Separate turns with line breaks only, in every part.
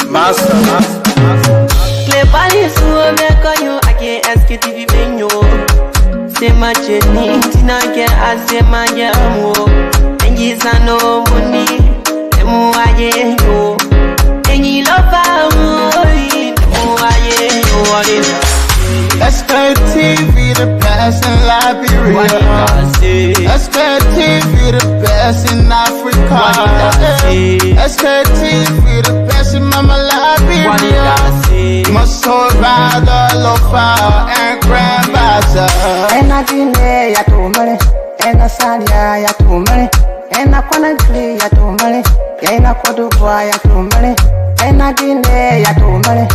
Master. Clever so make you again Sktv-Lib. Say my journey, tina get as say my yamo. And yes I know money, emu aye yo. And you love
Sktv, the best in Liberia. Sktv, the best in Africa. Sktv, the best in Mama Liberia. Must hold by the lofa and grandmaster.
And I didn't ya to money, and I said ya to money, and I couldn't play ya to money, and I could do ya to money, and I didn't ya to money,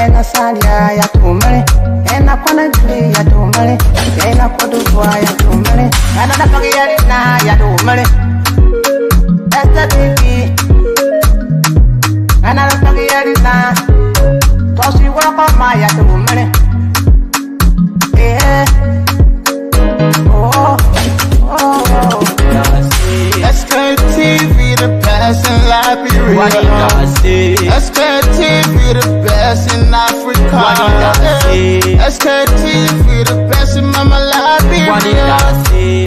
and I said ya to money, and I couldn't play ya to money, and I could do ya to money, and I forget now ya to money. That's the baby, and I don't forget it now. So she walk on my ya to money. Yeah.
Sktv, the best in Liberia. Sktv, the best in Africa. Sktv, the best in Mama Liberia.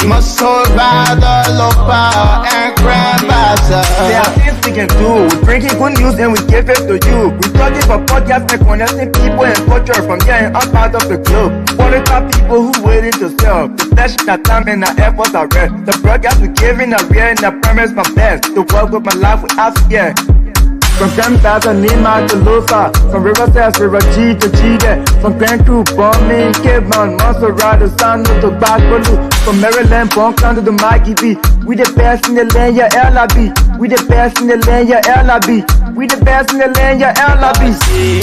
Must hold by the lofa and grandmaster.
There are things we can do. We bring in good news and we give it to you. We talking for podcasts and connecting people and culture from here and out of the globe. Qualified people who waiting to sell. The flesh, the time, and the efforts are red. The broadcast we giving are real and the premise my best. The work with my life without fear. From Grandfather Nima to Lufa, from Riverside, River G to Chile, from Grand Crew, Bombing, Cape Mount, Montserrat, San to Bacalu, from Maryland, Bon County to Mikey B. We the best in the land, yeah, LIB. We the best in the land, yeah, LIB. We the best in the land, yeah, LIB.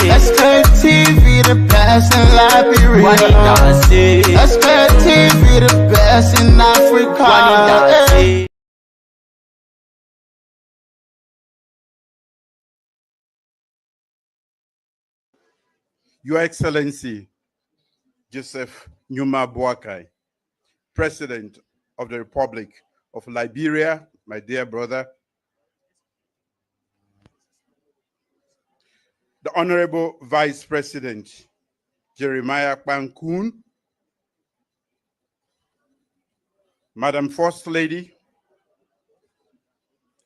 Sktv, the best in Liberia. Sktv, the best in Africa.
Your Excellency, Joseph Numa Boakai, President of the Republic of Liberia, my dear brother, the Honorable Vice President, Jeremiah Pankun, Madam First Lady,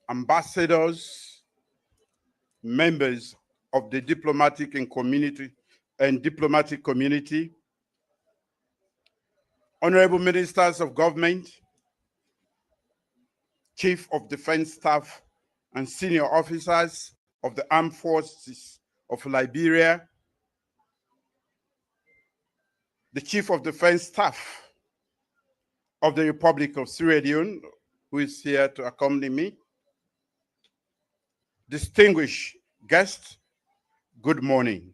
ambassadors, members of the diplomatic community, honorable ministers of government, chief of defense staff, and senior officers of the armed forces of Liberia, the chief of defense staff of the Republic of Sierra Leone, who is here to accompany me, distinguished guests, good morning.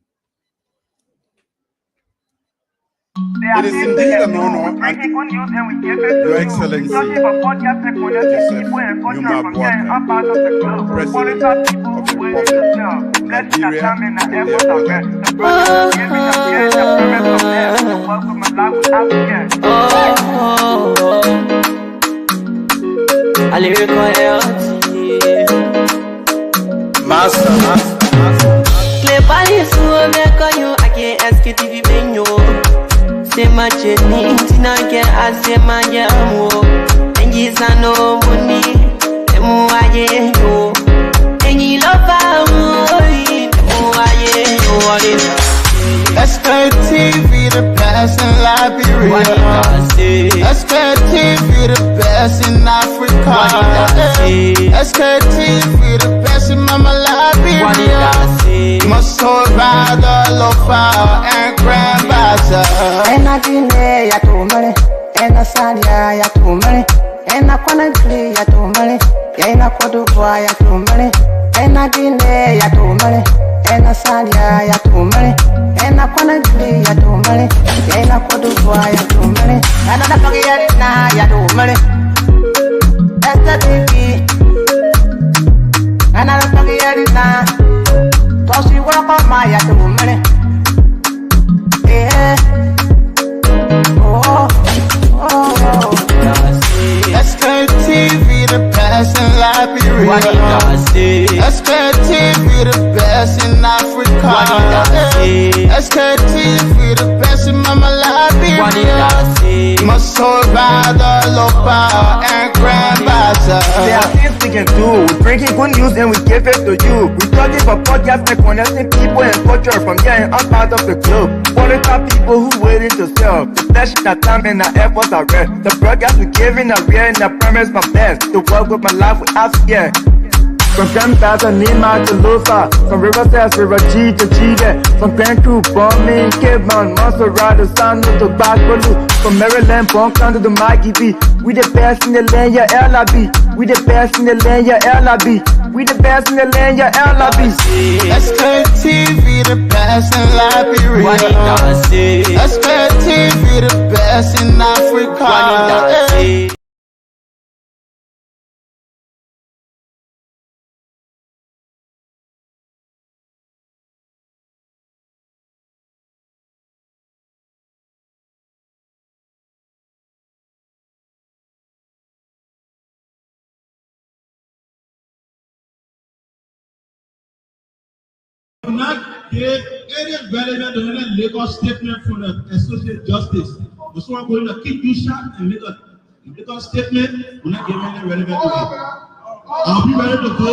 It is indeed an honor, Your Excellency, Joseph Numa Boakai, President of the Republic of Liberia, and their brother.
Master. Clever so make you again Sktv-Lib. Say my journey, tina get as say my yamo. And yes I know money, emu aye yo. And you love emu aye yo.
Sktv, the best in Liberia. Sktv, the best in Africa. Sktv, the best in Mama Liberia. Must hold by the lofa and grandmaster.
And I didn't ya to money, and I said ya to money, and I couldn't play ya to money, and I could do ya to money, and I didn't ya to money, and I said ya to money, and I couldn't play ya to money, and I could do ya to money, and I forget it now ya to money. That's the baby, and I don't forget it now. So she walk on my ya to money. Yeah.
Sktv, the best in Mama Liberia. My soul rather lopa and grandmaster.
There are things we can do. We bring in good news and we give it to you. We talking for podcast and connecting people and culture from here and out of the club. Qualified people who waiting to sell. The flesh, the time and the efforts are rare. The broadcast we giving are real and I promise my best to work with my life without fear. From Grandfather Nima to Lufa, from Riverside to Raji to Chile, from Grand Crew, Bombing, Kidman, Montserrat, San to Bacalu, from Maryland, Bonkan to the Mikey B. We the best in the land, yeah, LIB. We the best in the land, yeah, LIB. We the best in the land, yeah, LIB.
Sktv, the best in Liberia. Sktv, the best in Africa.
Not give any relevant to any legal statement from the Associate Justice. We are going to keep you short and make a legal statement. We're not giving any relevant to it. I'll be ready to go.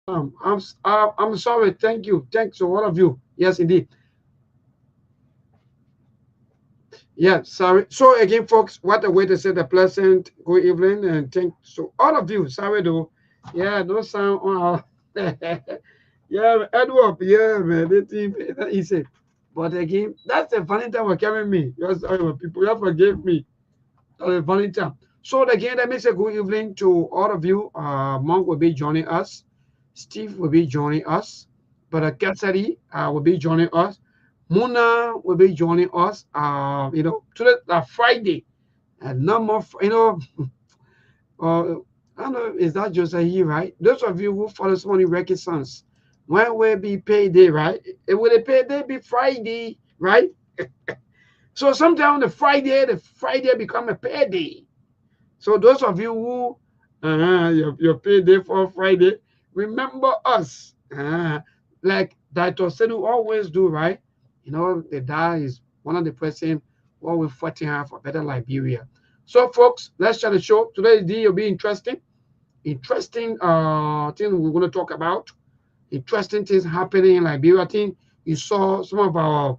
I'm sorry. Thank you. Thanks to all of you. Yes, indeed. Yeah, sorry. So again, folks, what a way to say the pleasant good evening and thank so all of you. Sorry though. Yeah, no sound on our yeah, Edward, yeah, man. They think it's not easy. But again, that's the Valentine was carrying me. You're sorry, people. You forgive me. Valentine. So again, that makes a good evening to all of you. Monk will be joining us. Steve will be joining us. But Cassidy will be joining us. Muna will be joining us. Today Friday, and no more. Uh, I don't know. Is that just a year, right? Those of you who follow Money Record Sons, when will be payday, right? It will the payday be Friday, right? So sometime the Friday become a payday. So those of you who your payday for Friday, remember us. Like Dr. Sedu always do, right? The dad is one of the person what we're fighting hard for better Liberia. So folks, let's start the show. Today's day will be interesting. Interesting thing we're going to talk about. Interesting things happening in Liberia. I think you saw some of our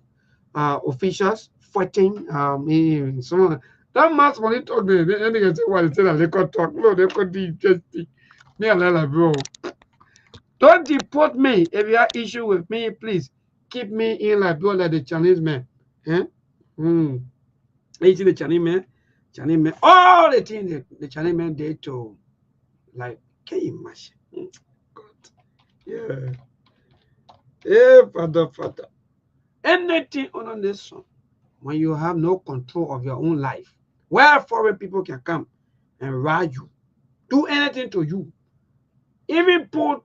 officials fighting in some of that mass money talk there. Then they can say, well, it's a record talk. No, they could be interesting. Me and Lala, bro. Don't deport me. If you have issue with me, please keep me in like bro like the Chinese man. Eh? Hmm. You see the Chinese man, all the things the Chinese man did to like can you imagine? God. Yeah. Yeah, father. Anything on this one when you have no control of your own life, where foreign people can come and ride you, do anything to you, even put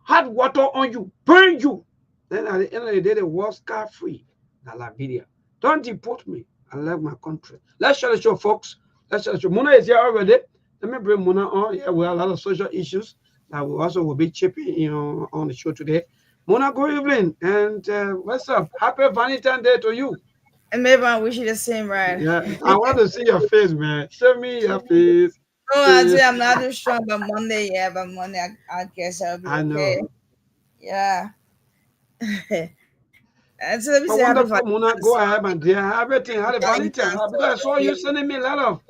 hot water on you, burn you. Then at the end of the day, the world scar free. Now Liberia. Don't deport me. I love my country. Let's share the show, folks. Let's share the show. Mona is here already. Let me bring Mona on. Yeah, we have a lot of social issues that we also will be chipping on the show today. Mona, good evening. And what's up? Happy Valentine Day to you.
And maybe I wish you the same, right?
Yeah, I want to see your face, man. Show me your face.
No, I
Face.
say I'm not too strong, but Monday, yeah, but Monday I guess I'll be
I
okay.
know.
Yeah. And so let me
Oh,
say happy
wonderful, Mona. Go
Valentine's.
ahead, my dear. Everything.
Happy
Had a Valentine.
Valentine's to
Because I
all of
saw you
you.
sending me a lot of.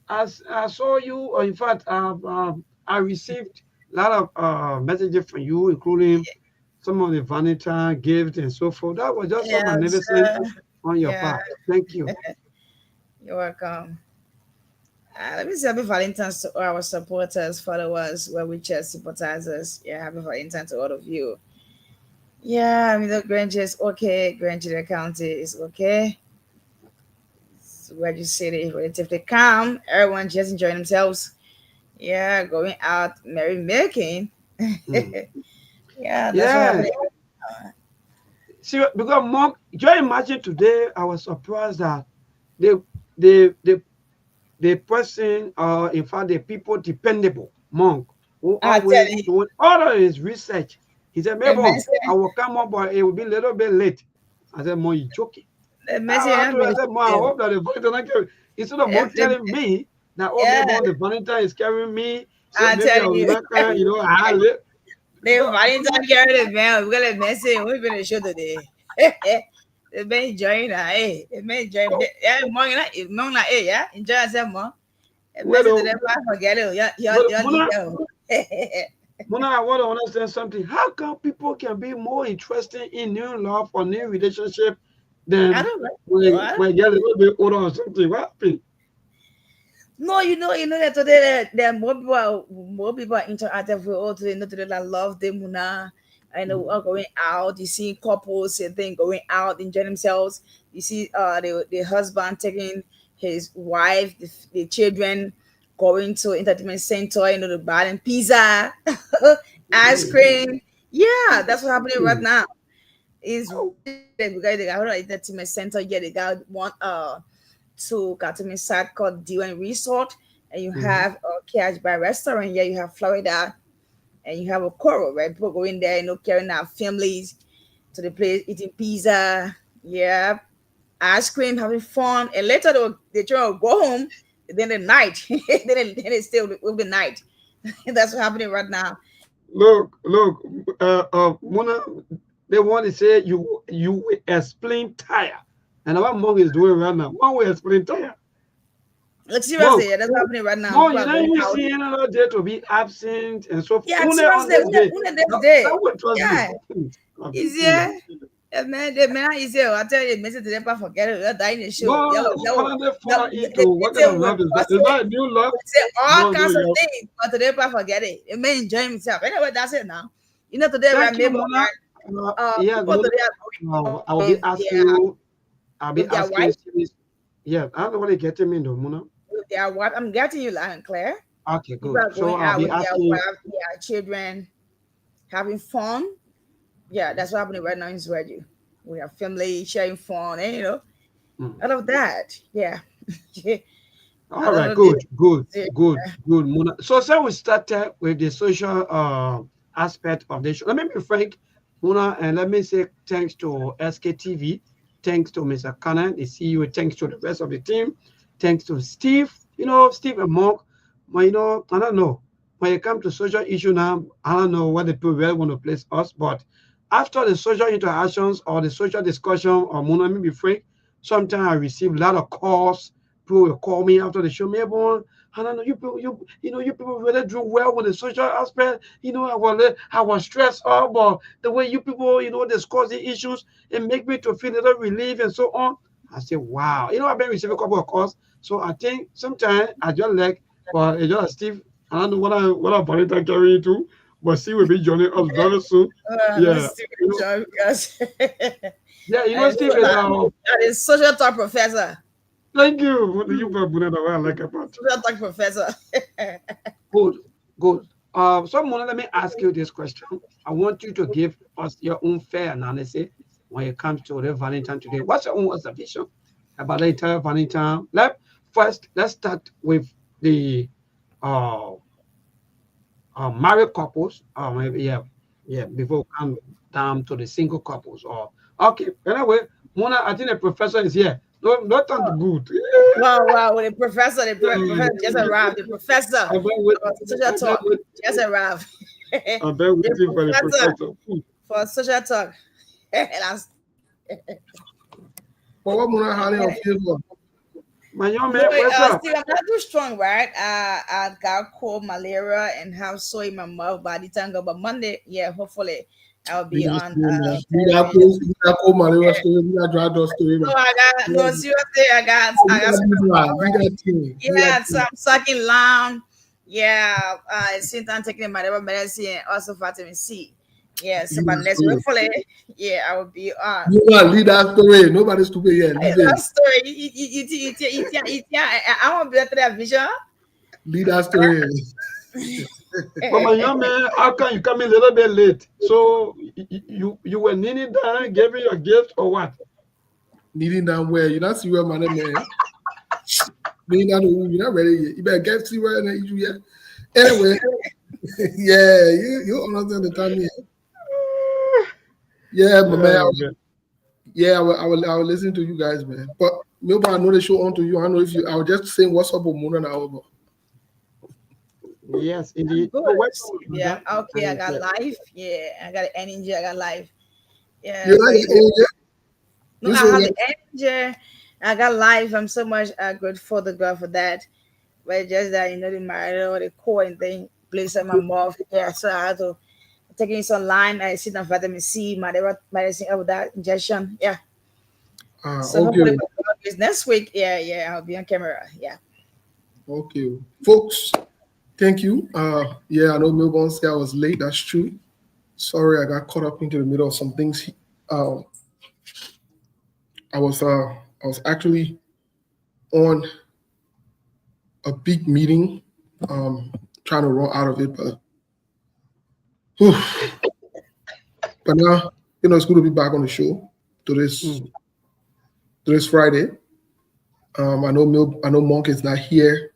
I saw you. Or in fact, I received a lot of messages from you, including some of the Valentine gifts and so forth. That was just so
Yeah,
magnificent on your
yeah,
part. Thank you.
you're welcome. Let me say happy Valentine's to all our supporters, followers, well wishers, sympathizers. Yeah, happy Valentine's to all of you. Yeah, I mean the Granger is okay. Granger County is okay. Reggie City relatively calm. Everyone just enjoying themselves. Yeah, going out, merry making.
Mm.
Yeah, that's what
Yeah.
happened.
See, because Monk, just imagine today, I was surprised that the the the the person, in fact, the people dependable monk who
I tell
always
you,
doing all of his research. He said,
the
Mabel, I
message,
will come up, but it will be a little bit late. I said, Mo, you joking.
the message,
I
not
told her, I
really
said, Mo, I
them.
hope that the Valentine carry. Instead of Mo
The,
telling me that, oh,
yeah,
Mabel, the Valentine is carrying me, so
I
maybe
tell
I will
you,
not cry, I live.
the
No,
Valentine carry the mail. We got a message. We've been a show today. They've been enjoying that. Hey, they've been enjoying.
oh,
Yeah, morning, hey, yeah, enjoy yourself, more. A
wait,
message to
oh,
them. I forget it.
but
Your
Mona,
leader.
Mona, I want to understand something. How come people can be more interested in new love or new relationship
I
than
don't know.
when
What?
when they're a little bit older or something? What happened?
No, you know that today there are more people are interactive with all today. You know today that love them now. I know
Mm,
are going out. You see couples and then going out enjoying themselves. You see the husband taking his wife, the children going to entertainment center. You know the bar and pizza, ice cream. Yeah, that's what's happening right
mm,
now. It's
oh,
really because they got an entertainment center. Yeah, they got one to Katomi side called Diwan Resort, and you
mhm,
have a Cash Bar restaurant. Yeah, you have Florida, and you have a coral, right? People going there, carrying out families to the place, eating pizza, yeah, ice cream, having fun, and later they try to go home. Then the night, then they stay with the night. That's what's happening right now.
look, Mona, they want to say you will explain tire. And what Monk is doing right now, Monk will explain to you.
Like seriously, yeah, that's happening right now.
Monk,
People
you
are
don't
going
even
out.
see another day to be absent and so forth.
Yeah,
Only on
seriously,
this day.
this day.
That would trust
Yeah,
me.
easier. The man is here. I tell you, message to them, forget it. They're dying in the show.
No, what they fall into? What kind of love is that? Is that a new love?
Say all
No,
kinds of
no,
things, but today, forget it. It may enjoy himself. Anyway, that's it now. You know, today,
thank you,
maybe,
Mona. Yeah,
people
Mona,
today are
I will be asking you. I'll be
with their
asking
wife.
you. Yeah, I don't know what you're getting me though, Mona.
With their wife. I'm getting you loud and clear.
Okay,
People
good.
are
So
going
I'll
out
be
with their
asking you.
wife, their children, having fun. Yeah, that's what's happening right now in Sweden. We have family sharing fun, and you know, out of that. Yeah.
All right, good. Mona. So we started with the social aspect of the show. Let me be frank, Mona, and let me say thanks to SKTV, thanks to Mr. Cannon, the CEO, thanks to the rest of the team, thanks to Steve, Steve and Mark. But I don't know. When it comes to social issue now, I don't know what the people really want to place us, but after the social interactions or the social discussion, or Mona, let me be frank, sometimes I receive a lot of calls. People will call me after the show. Me, everyone, I don't know, you people, you people really do well with the social aspect. I was stressed out, but the way you people, discuss the issues, it make me to feel a little relief and so on. I say, wow. I've been receiving a couple of calls. So I think sometimes I just like, well, it's just Steve, I don't know what I'm Valentine carrying to, but Steve will be joining us very soon. Yeah. Yeah, Steve is
that is social talk professor.
Thank you. What do you I like about
social talk professor?
Good. So Mona, let me ask you this question. I want you to give us your own fair analysis when it comes to the Valentine today. What's your own observation about the entire Valentine? Let's start with the married couples. Maybe before we come down to the single couples. Okay. Anyway, Mona, I think the professor is here. No, not good.
Wow. The professor just arrived. The professor social talk just arrived.
I'm very waiting for the professor.
For social talk.
What Mona Harley on Facebook?
My young man, what's up?
Steve, I'm not too strong, right? I got cold, malaria, and have soy in my mouth by the time go. But Monday, hopefully I'll be on.
I got malaria story. We got dry dust story.
No, seriously, I got. So I'm sucking lime. Yeah, since I'm taking my medicine and also vitamin C. Yeah, so but next hopefully, I will be on.
You gotta lead that story. Nobody's stupid yet.
That story. I want to be at that vision.
Lead that story.
But my young man, how come you come in a little bit late? So you were kneeling down, giving your gift or what?
Kneeling down where? You're not serious, man. Kneeling down, you're not ready yet. You better get serious and you yet. Anyway, you understand the time here. Yeah, but man, I will listen to you guys, man. But maybe I know the show on to you. I know if I was just saying what's up with Mona now.
Yes, indeed.
Yeah, okay, I got life. Yeah, I got energy, I got life. Yeah.
You like energy?
No, I have the energy. I got life. I'm so much grateful to God for that. But just that, the marital, the core and thing plays in my mouth. Yeah, so I had to taking some lime. I sit on vitamin C, medicine of that injection. Yeah. So hopefully next week, I'll be on camera. Yeah.
Okay, folks. Thank you. I know Milburn said I was late. That's true. Sorry, I got caught up into the middle of some things. I was actually on a big meeting, trying to run out of it, but now it's good to be back on the show to this Friday. I know Monk is not here.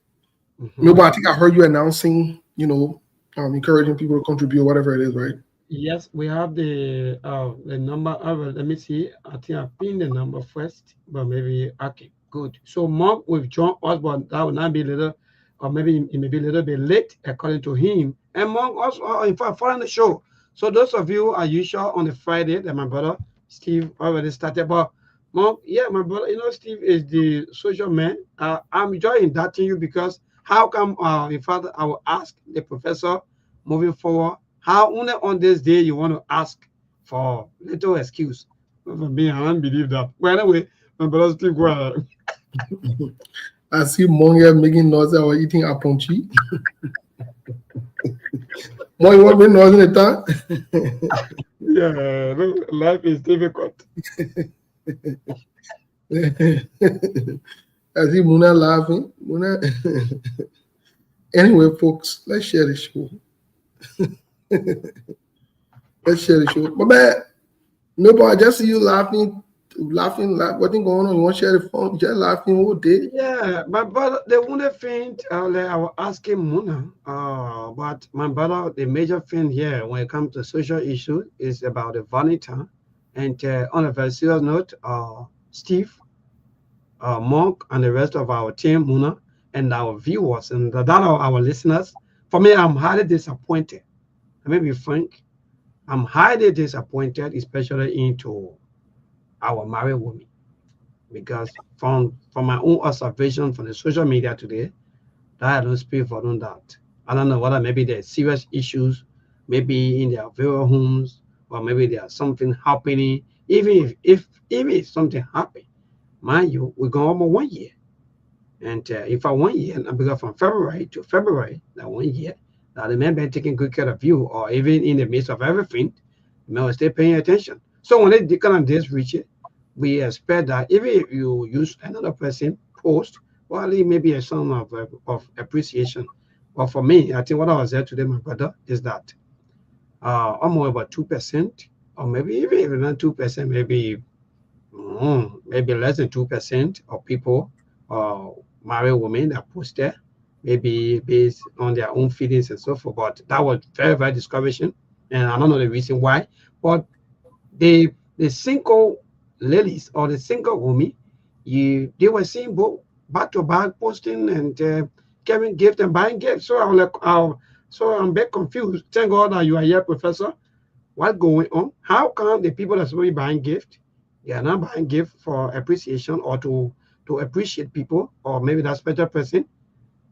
Milburn, I think I heard you announcing, encouraging people to contribute, whatever it is, right?
Yes, we have the number. Let me see. I think I pinned the number first, but maybe okay, good. So Mark with John Osborne, that will not be a little, or maybe it may be a little bit late according to him. And Mark also, in fact, following the show. So those of you are usual on the Friday that my brother Steve already started. But Mom, yeah, my brother, Steve is the social man. I'm enjoying that to you because how come, in fact, I will ask the professor moving forward, how only on this day you want to ask for little excuse? For me, I don't believe that. Well, anyway, my brother Steve, go ahead.
I see Monga making noise or eating aponchi. More you want me noise in the time?
Yeah, life is difficult.
I see Muna laughing. Muna. Anyway, folks, let's share the show. Let's share the show. But man, no, I just see you laughing, what's going on? You want to share the phone? Just laughing all day.
Yeah, my brother, the only thing I was asking Muna, but my brother, the major thing here when it comes to social issues is about the Valentine. And on a very serious note, Steve, Monk, and the rest of our team, Muna, and our viewers and that are our listeners, for me, I'm highly disappointed. Let me be frank. I'm highly disappointed, especially into our married women, because from my own observation from the social media today, that I don't speak for them that. I don't know whether maybe there's serious issues, maybe in their very homes, or maybe there's something happening. Even if something happened, mind you, we're going almost 1 year. And if I 1 year, and because from February to February, that 1 year, that the man been taking good care of you, or even in the midst of everything, the man will stay paying attention. So when they kind of this reach it, we expect that even if you use another person post, well, it may be a sign of appreciation. But for me, I think what I was there today, my brother, is that almost about 2%, or maybe even not 2%, maybe less than 2% of people, married women that post there, maybe based on their own feelings and so forth. But that was very, very discouraging. And I don't know the reason why. But the single ladies or the single women, they were seeing both back to back posting and giving gifts and buying gifts. So I was like, so I'm a bit confused. Thank God that you are here, Professor. What's going on? How come the people that's really buying gifts, they are not buying gifts for appreciation or to appreciate people or maybe that special person?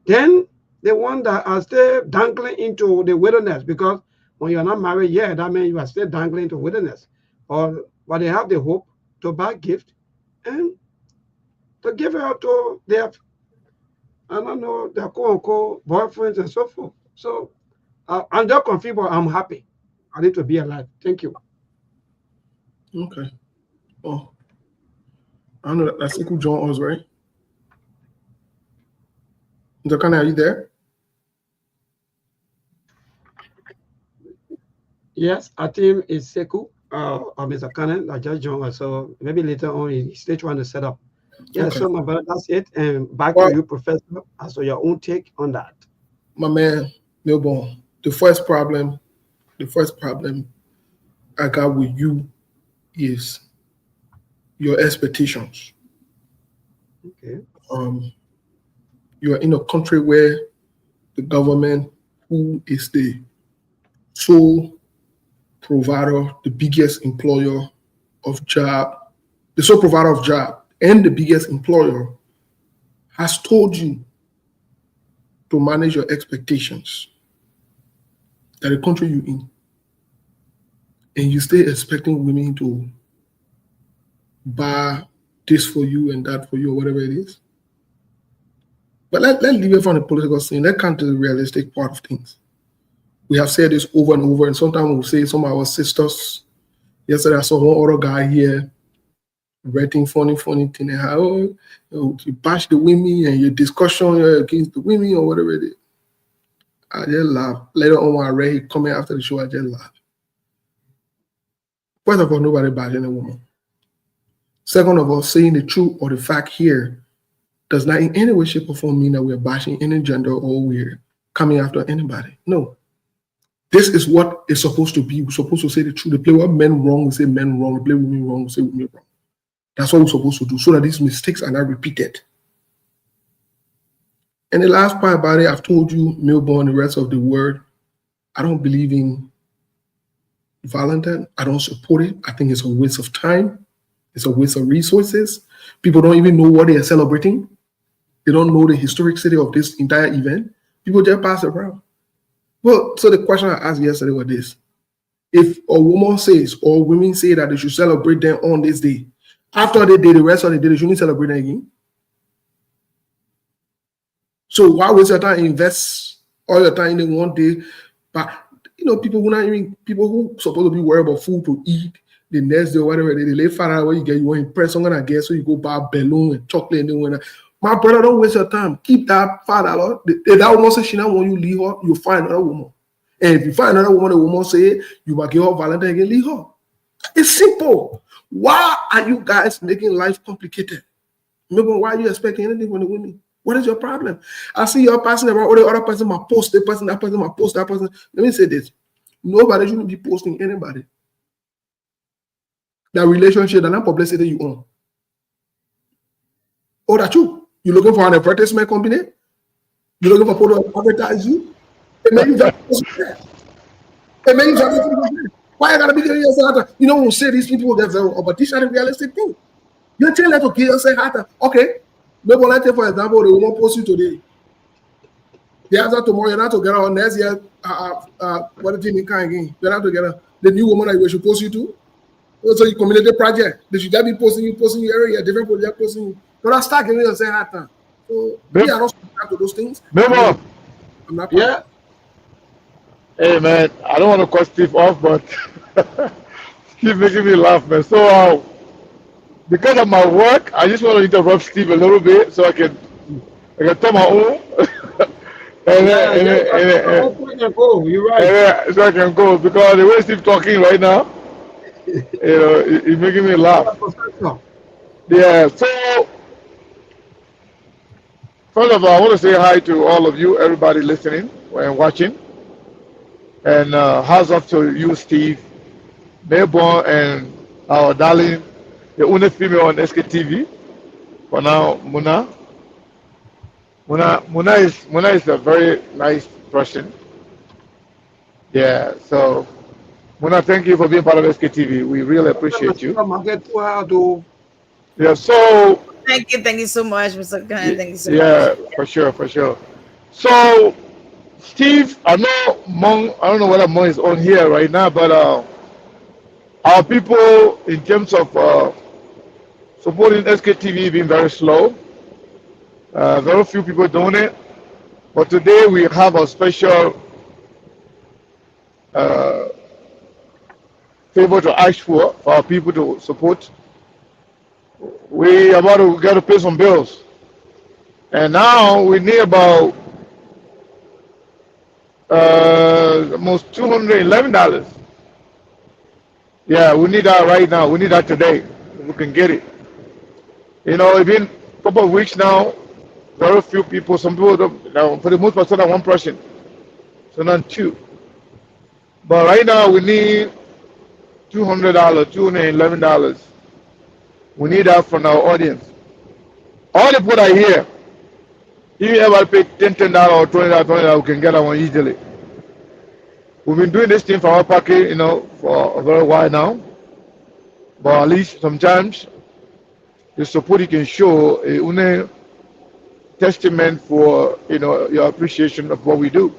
Then the one that are still dangling into the wilderness, because when you're not married yet, that means you are still dangling into wilderness. But they have the hope to buy gift and to give it out to their, I don't know, their quote-unquote boyfriends and so forth. So I'm just confused, but I'm happy. I need to be alive. Thank you.
Okay. Oh, I know that's cool. John us, right? Dokana, are you there?
Yes, our team is Seku or Mr. Cannon that just joined us. So maybe later on he's still trying to set up. Yeah,
Okay.
so my brother, that's it. And back
Well,
to you, Professor, as to your own take on that.
My man, Milborn, the first problem I got with you is your expectations.
Okay.
You are in a country where the government, who is the sole provider, the biggest employer of job, the sole provider of job, and the biggest employer, has told you to manage your expectations. That the country you're in, and you stay expecting women to buy this for you and that for you or whatever it is. But let's leave it from the political scene. Let's come to the realistic part of things. We have said this over and over, and sometimes we'll say some of our sisters. Yesterday I saw one other guy here writing funny thing and how you bash the women and your discussion against the women or whatever it is. I just laugh. Later on when I read it coming after the show, I just laugh. First of all, nobody bashing a woman. Second of all, saying the truth or the fact here does not in any way, shape, or form mean that we're bashing any gender or we're coming after anybody. No. This is what it's supposed to be. We're supposed to say the truth. They play what men wrong, we say men wrong. They play women wrong, we say women wrong. That's what we're supposed to do so that these mistakes are not repeated. And the last part about it, I've told you, Milborn, the rest of the word, I don't believe in Valentine. I don't support it. I think it's a waste of time. It's a waste of resources. People don't even know what they are celebrating. They don't know the historicity of this entire event. People just pass it around. Well, so the question I asked yesterday was this. If a woman says or women say that they should celebrate them on this day, after they did the rest of the day, they shouldn't celebrate them again. So why waste your time, invest all your time in one day? But people who supposed to be worried about food to eat the next day or whatever, they lay far out where you want to impress someone, I guess, so you go buy a balloon and chocolate and then my brother, don't waste your time. Keep that $5. If that woman says she not want you leave her, you find another woman. And if you find another woman, the woman say you might give her Valentine and leave her. It's simple. Why are you guys making life complicated? Remember, why are you expecting anything from the women? What is your problem? I see you're passing around, or the other person might post, that person might post, that person. Let me say this. Nobody shouldn't be posting anybody. That relationship, that publicity you own. Oh, that's you. You're looking for an advertisement company? You're looking for people to advertise you? It may be very possible. It may be very possible. Why you gotta be doing yourself? You know, we'll say these people get very, but this is a realistic thing. You tell them to give yourself harder. Okay. Maybe let's take for example, they won't post you today. The answer tomorrow, you're not together on next year. What do you kind again? You're not together. The new woman that we should post you to. So you community project. They should just be posting you every year, different project posting you. But I start giving yourself harder. So we are not subscribed to those things.
Memo.
I'm not.
Yeah. Hey man, I don't want to cut Steve off, but keep making me laugh, man. So because of my work, I just want to interrupt Steve a little bit so I can tell my own. and
You're right.
So I can go because the way Steve talking right now, it's making me laugh. Yeah. So first of all, I want to say hi to all of you, everybody listening and watching. And how's up to you, Steve, Mayborn, and our darling, the only female on Sktv. For now, Muna. Muna is a very nice person. Yeah, so Muna, thank you for being part of Sktv. We really appreciate you. Yeah, so
Thank you so much, Mr. Khan. Thank you so much.
yeah, for sure. So Steve, I know I don't know whether Mon is on here right now, but our people in terms of supporting Sktv being very slow. Very few people doing it. But today we have a special favor to ask for our people to support. We got to pay some bills. And now we need about almost $211. Yeah, we need that right now. We need that today. We can get it. It's been a couple of weeks now. Very few people. Some people don't, for the most part, not one person. So not two. But right now we need $200, $211. We need that from our audience. All the people that are here, even if I pay $10 or $20, we can get that one easily. We've been doing this thing for our pocket, for a very while now. But at least sometimes the support you can show a testament for your appreciation of what we do.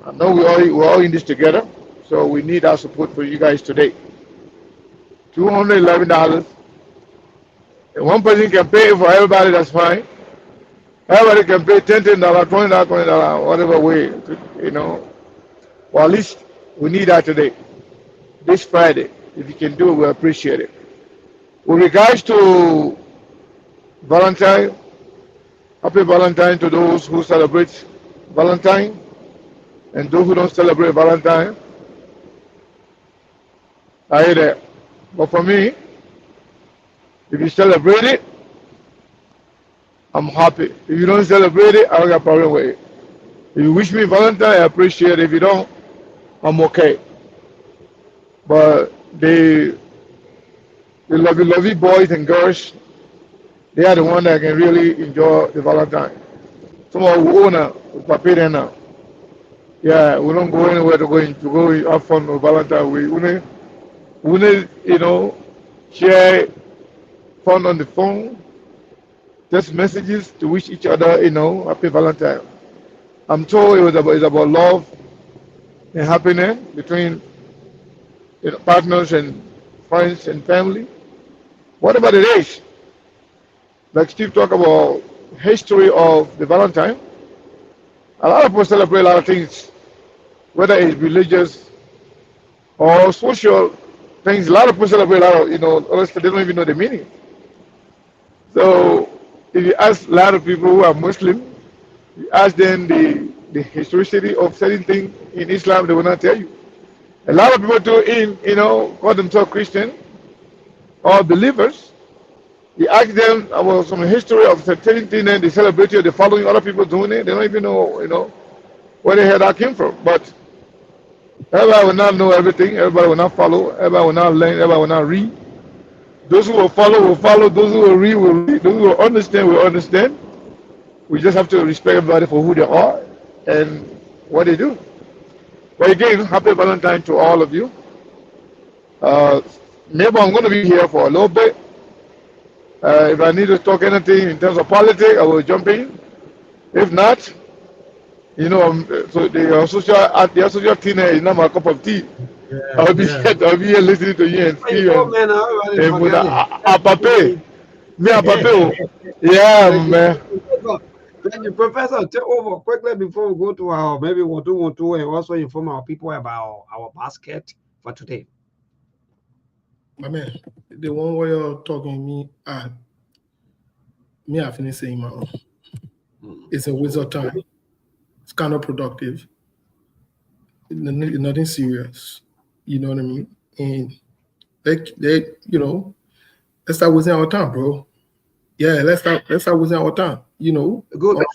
I know we're all in this together, so we need our support for you guys today. $211. If one person can pay for everybody, that's fine. Everybody can pay $10, $20, whatever way, Well, at least we need that today, this Friday. If you can do it, we appreciate it. With regards to Valentine, happy Valentine to those who celebrate Valentine and those who don't celebrate Valentine. I hear that. But for me, if you celebrate it, I'm happy. If you don't celebrate it, I don't got a problem with it. If you wish me Valentine, I appreciate it. If you don't, I'm okay. But the lovely boys and girls, they are the ones that can really enjoy the Valentine. Some of we own a paper now. Yeah, we don't go anywhere to go have fun with Valentine. We share fun on the phone, text messages to wish each other, happy Valentine. I'm told it's about love and happiness between partners and friends and family. Whatever it is, like Steve talked about history of the Valentine, a lot of people celebrate a lot of things, whether it's religious or social things. A lot of people celebrate a lot of, honestly, they don't even know the meaning. So if you ask a lot of people who are Muslim, you ask them the historicity of certain things in Islam, they will not tell you. A lot of people too call themselves Christian or believers. You ask them about some history of certain things and they celebrate it, they're following other people doing it, they don't even know, where the hell that came from. But everybody will not know everything, everybody will not follow, everybody will not learn, everybody will not read. Those who will follow, those who will read, those who will understand will understand. We just have to respect everybody for who they are and what they do. But again, happy Valentine to all of you. Maybe I'm going to be here for a little bit. If I need to talk anything in terms of politics, I will jump in. If not, so the social tea is not my cup of tea.
Yeah,
I'll be here listening to you and Steve
man,
Apape. Me Apape. Yeah, man.
Thank you, Professor. Take over quickly before we go to our maybe 1-2-1-2 and also inform our people about our basket for today.
My man, the one where you're talking me, I finished saying my own. It's a waste of time. It's kind of productive. Nothing serious. You know what I mean? And let's start wasting our time, bro. Yeah, let's start wasting our time.
Good.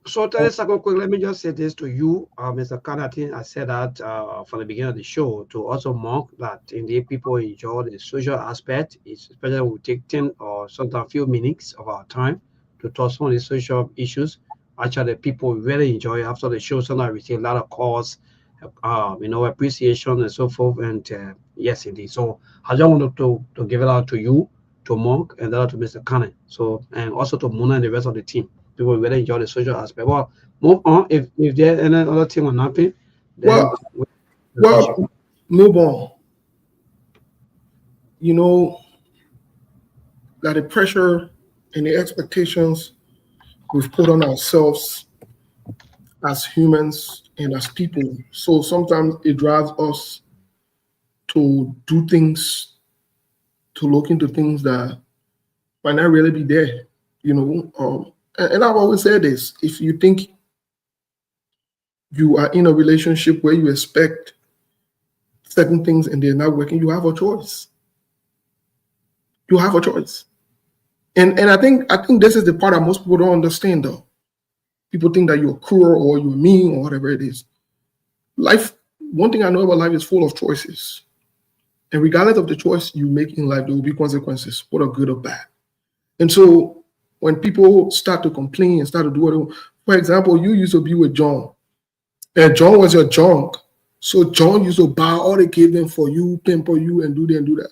So 30 seconds quick. Let me just say this to you, Mr. Kanatin. I said that from the beginning of the show to also mark that indeed people enjoy the social aspect. It's especially when we take 10 or sometimes few minutes of our time to touch on the social issues. Actually, people really enjoy it. After the show. Sometimes we see a lot of calls, appreciation and so forth. And yes, indeed. So I just wanted to give it out to you, to Monk, and that to Mr. Cannon. So, and also to Mona and the rest of the team. People really enjoy the social aspect. Well, move on. If there's any other team on nothing, then
well, move on. That the pressure and the expectations we've put on ourselves as humans and as people. So sometimes it drives us to do things, to look into things that might not really be there, and I've always said this: if you think you are in a relationship where you expect certain things and they're not working, you have a choice. You have a choice. And I think this is the part that most people don't understand, though. People think that you're cruel or you're mean or whatever it is. Life, one thing I know about life is full of choices. And regardless of the choice you make in life, there will be consequences, whether good or bad. And so when people start to complain and start to do whatever, for example, you used to be with John, and John was your junk. So John used to buy all they gave them for you, pamper you, and do that and do that.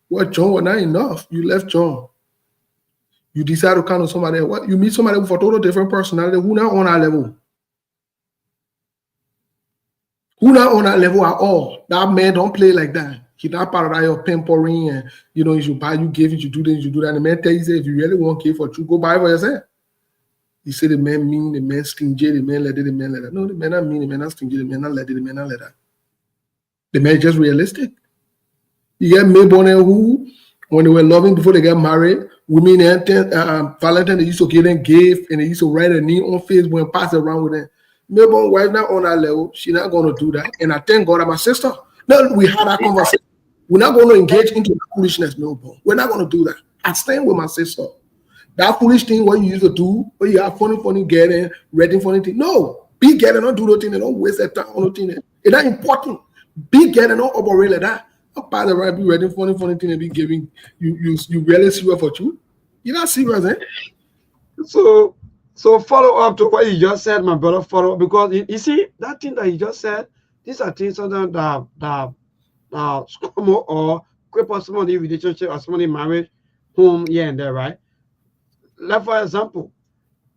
Well, John was not enough. You left John. You decide to count on somebody else. What? You meet somebody with a total different personality who not on our level. Who not on our level at all. That man don't play like that. He not part of that your pampering and you should buy, you give, you should do this, you do that. And the man tell you, say, if you really want to give for you, go buy for yourself. You say the man mean, the man stingy, the man let it, the man let that. No, the man not mean, the man not stingy, the man not let it, the man not let that. The man just realistic. You get Mayborn who, when they were loving before they got married, women and Valentine, they used to give them gift and they used to write a name on Facebook and pass it around with them. Mayborn wife not on that level. She not going to do that. And I thank God I'm my sister. No, we had that conversation. We're not going to engage into that foolishness, Mayborn. We're not going to do that. I stand with my sister. That foolish thing what you used to do, where you have funny getting, reading funny thing. No, be getting, don't do no thing, don't waste that time on no thing. It's not important. Be getting, don't operate like that. Not by the right, be reading funny thing and be giving you really serious for you. You're not serious, eh?
So follow up to what you just said, my brother. Follow, because you see that thing that you just said. These are things that scrum or cripple somebody relationship or somebody marriage, home here and there, right? Like for example,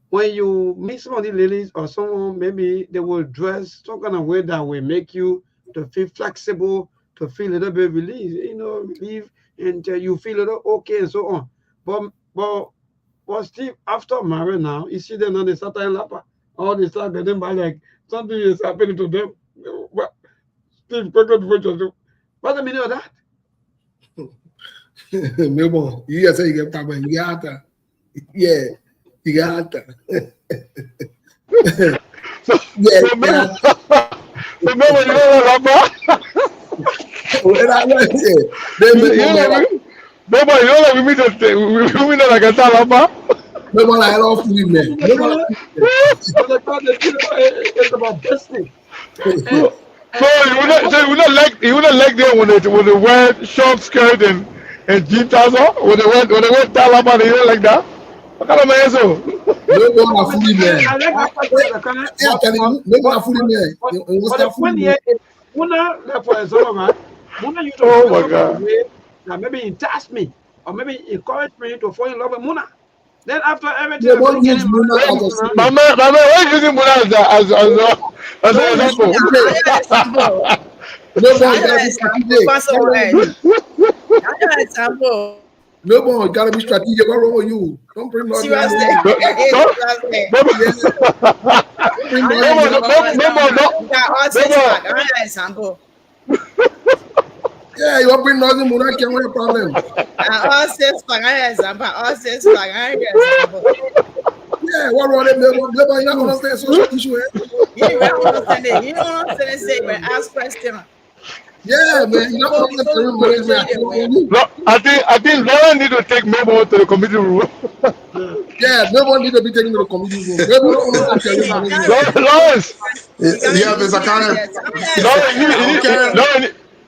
when you meet somebody ladies or someone, maybe they will dress some kind of way that will make you to feel flexible, to feel a little bit relief, and you feel a little okay and so on. But Steve, after marriage now, you see them on the Saturday lapper, all they start getting by like something is happening to them. What Steve, what the meaning of that?
Melbourne, you guys say you get talk about you got that. Yeah, you got that. Yeah,
remember, you know what, Nobody, you know like we meet like a talaba.
Nobody I love you, man.
It's about business.
So you would not like them when they wear short skirt and jean trouser when they wear talaba, they don't like that. What kind of man is so?
Nobody fully man.
Oh my God.
That maybe entice me or maybe encourage me to fall in love with Muna. Then after everything,
My man,
why are you using Muna as an example?
Nobody gotta be strategic. What wrong with you? Don't bring no
example.
Yeah, you bring nothing more. I can't have a problem.
All six example.
Yeah, what wrong with them? Nobody not understand social issue.
You don't understand it. You don't understand it. But ask question.
Yeah, man. You don't understand.
No, I think Lauren need to take Memo to the committee room.
Yeah, nobody need to be taken to the committee room.
Lawrence.
Yeah, Mr. Cannon.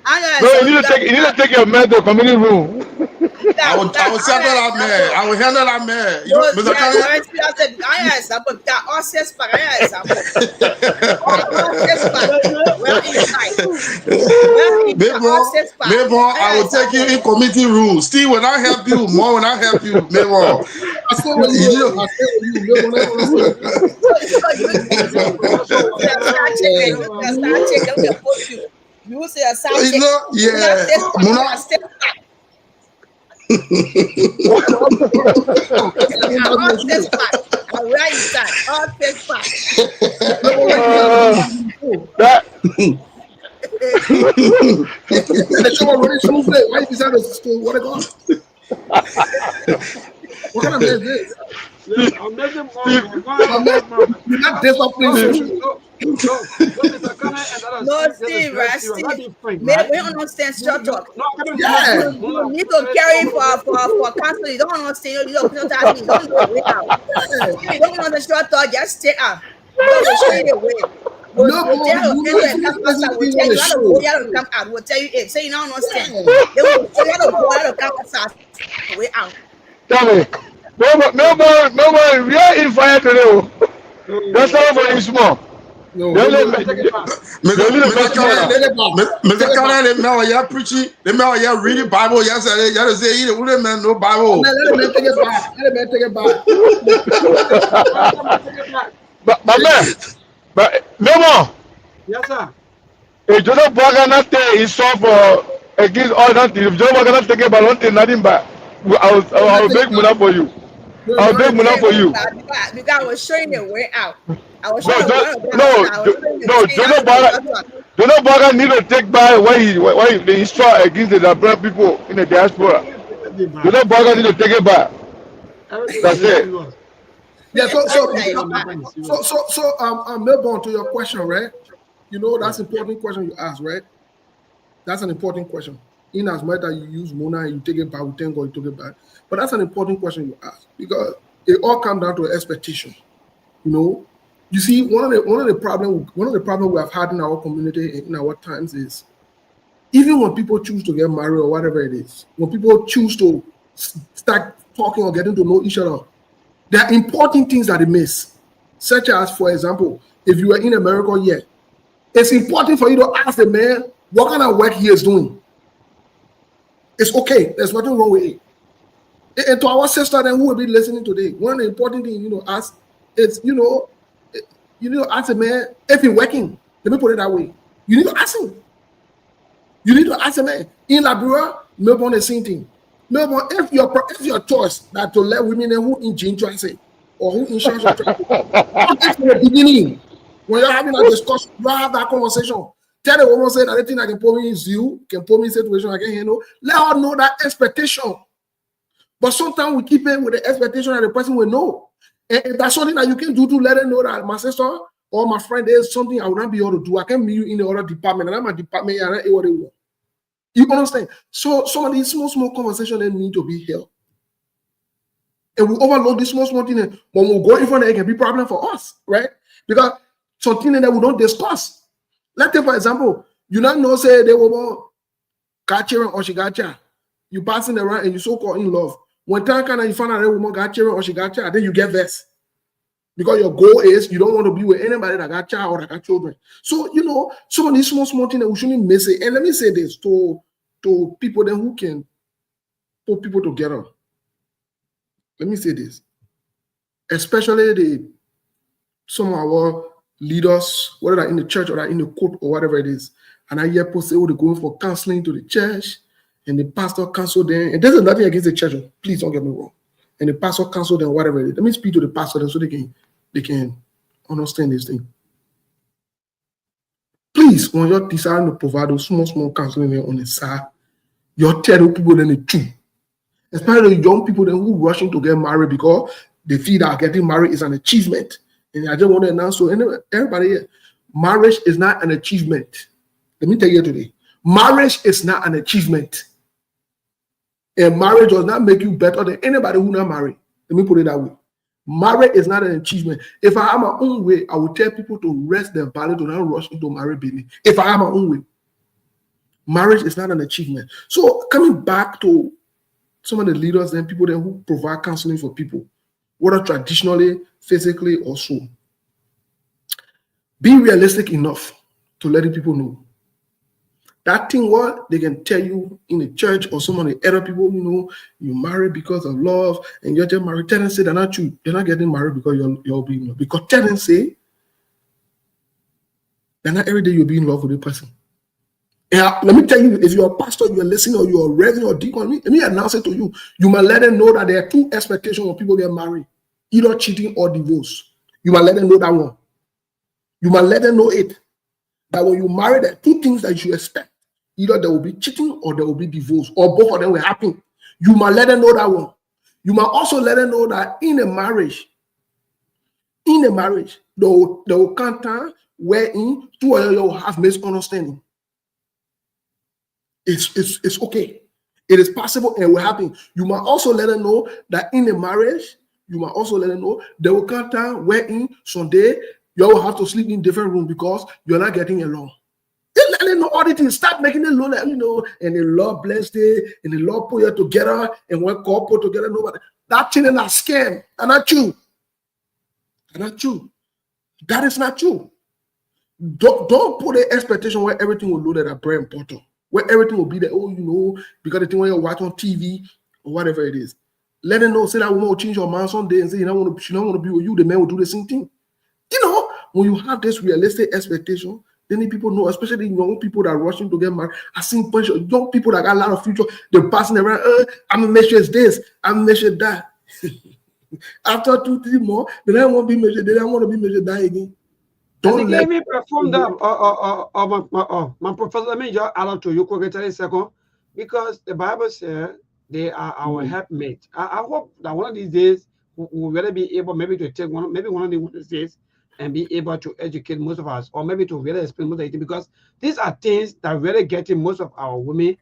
You need to take your man to the committee room.
I will settle that man. I will handle that man. You know, Mr. Cannon. Maybe I will take you in committee room. Steve, when I help you, more when I help you, maybe.
You say a side check.
Yeah.
What kind of man is this?
I'm making more.
You're not disciplined.
No, Steve, right? Steve, we don't understand short talk.
Yeah.
You need to carry for counsel. You don't understand. You don't know that. You don't know way out. You don't understand short talk. Just stay out. We'll show you the way. We'll tell you come out. We'll tell you it. Say you don't understand. They will tell you how to go out of come way out.
Tell me. Nobody, we are in fire today. That's all for you small.
Mr. Cannon, they know you're preaching. They know you're reading Bible. Yes, they say either would man no Bible.
Let me take it back.
But man, but no more.
Yes, sir.
If you don't bother nothing, it's so for against all nothing. If you don't bother nothing about nothing, nothing but I'll make money for you. I'll make money for you.
Because I was showing the way out. I was
Do not bother need to take by why they instruct against the black people in the diaspora. Do not bother need to take it back. That's it.
Yeah, so Melbourne, to your question, right? You know, that's an important question you ask, right? That's an important question. In as much as you use Mona, you take it back, we thank God you took it back. But that's an important question you ask because it all comes down to expectation. You know, you see, one of the problems we have had in our community in our times is even when people choose to get married or whatever it is, when people choose to start talking or getting to know each other, there are important things that they miss, such as, for example, if you are in America yet, it's important for you to ask the man what kind of work he is doing. It's okay. There's nothing wrong with it. And to our sister then who will be listening today, one of the important thing, ask is, ask a man if he's working. Let me put it that way. You need to ask him. You need to ask a man. In Liberia, Melbourne the same thing. Melbourne, if your choice that to let women who in gene transit or who in charge of traffic, from the beginning, when you're having a discussion, you have that conversation. Tell the woman say that the thing I can put me is you, can put me in situation I can handle. Let her know that expectation. But sometimes we keep it with the expectation that the person will know. And if that's something that you can do to let her know that my sister or my friend, there's something I will not be able to do. I can meet you in the other department, and I'm a department, and I what they want. You understand? So some of these small conversations they need to be held. And we overload this small thing. When we go in front of it, can be a problem for us, right? Because something that we don't discuss. Let's take, for example, you don't know, say they will got children or she got child. You passing around and you so-called in love. When time kind of you find out that woman got children or she got child, then you get vexed. Because your goal is you don't want to be with anybody that got child or that got children. So, some of these small things that we shouldn't miss it. And let me say this to people then who can put people together. Let me say this. Especially some of our leaders, whether they're in the church or they're in the court or whatever it is. And I hear people say, they're going for counseling to the church. And the pastor counsel them. And there's nothing against the church. Please don't get me wrong. And the pastor counsel them, whatever it is. Let me speak to the pastor then so they can understand this thing. Please, when you're deciding to provide those small counseling on the side, you're telling people then the truth. Especially the young people then who rushing to get married because they feel that getting married is an achievement. And I just want to announce to everybody here, marriage is not an achievement. Let me tell you today, marriage is not an achievement. And marriage does not make you better than anybody who not married. Let me put it that way. Marriage is not an achievement. If I have my own way, I will tell people to rest their body, to not rush into marriage business. If I have my own way. Marriage is not an achievement. So coming back to some of the leaders and people then who provide counseling for people, whether traditionally, physically, or so. Be realistic enough to letting people know. That thing what they can tell you in the church or some of the other people, you marry because of love and you're just married. Tell them say they're not true. They're not getting married because you're being in love. Because tell them say that not every day you'll be in love with a person. And let me tell you, if you're a pastor, you're listening, or you're a reverend or deacon, let me announce it to you. You might let them know that there are two expectations when people get married, either cheating or divorce. You might let them know that one. You might let them know it. That when you marry, there are two things that you expect. Either there will be cheating or there will be divorce, or both of them will happen. You might let them know that one. You might also let them know that in a marriage, there will come time wherein two of you will have misunderstanding. It's okay. It is possible and it will happen. You might also let them know that in a marriage, there will come time wherein someday you will have to sleep in different rooms because you're not getting along. Let them know all the things. Start making it look like, and the Lord blessed it, and the Lord put you together, and when God put together, nobody. That thing is not scam. And not true. That is not true. Don't put an expectation where everything will load at a bread and butter. Where everything will be there, because the thing when you watch on TV or whatever it is. Let them know, say that woman will change your mind someday and say, she don't want to be with you, the man will do the same thing. When you have this realistic expectation, then the people know, especially young people that are rushing to get married. I've seen a bunch of young people that got a lot of future, they're passing around, I'm gonna make sure it's this, I'm gonna make sure that. After 2-3 more, they don't want to be measured, they don't want to be measured that again.
Don't let me perform that. My professor, let me just add on to you quickly a second, because the Bible says they are our helpmates. I hope that one of these days we'll really be able maybe to take one of these days and be able to educate most of us, or maybe to really explain most of it, because these are things that really getting most of our women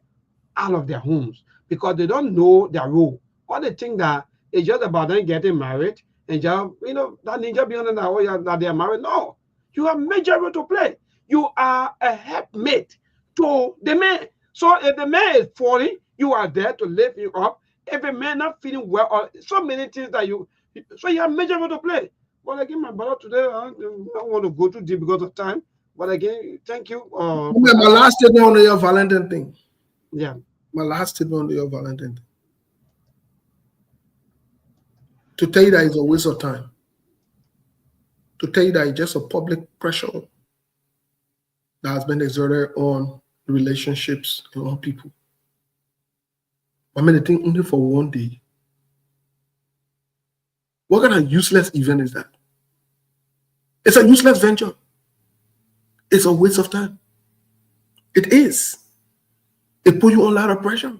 out of their homes because they don't know their role. Or they think that it's just about them getting married and just, that ninja beyond that they are married. No. You have major role to play. You are a helpmate to the man. So if the man is falling, you are there to lift him up. If a man not feeling well, or so many things that you have major role to play. But again, my brother, today I don't want to go too deep because of time. But again, thank you.
My last statement on your Valentine thing.
Yeah.
my last statement on the day of Valentine Day. To tell you that it's a waste of time. To tell you that it's just a public pressure that has been exerted on relationships and on people. I mean, the thing only for one day. What kind of useless event is that? It's a useless venture. It's a waste of time. It is. It put you on a lot of pressure.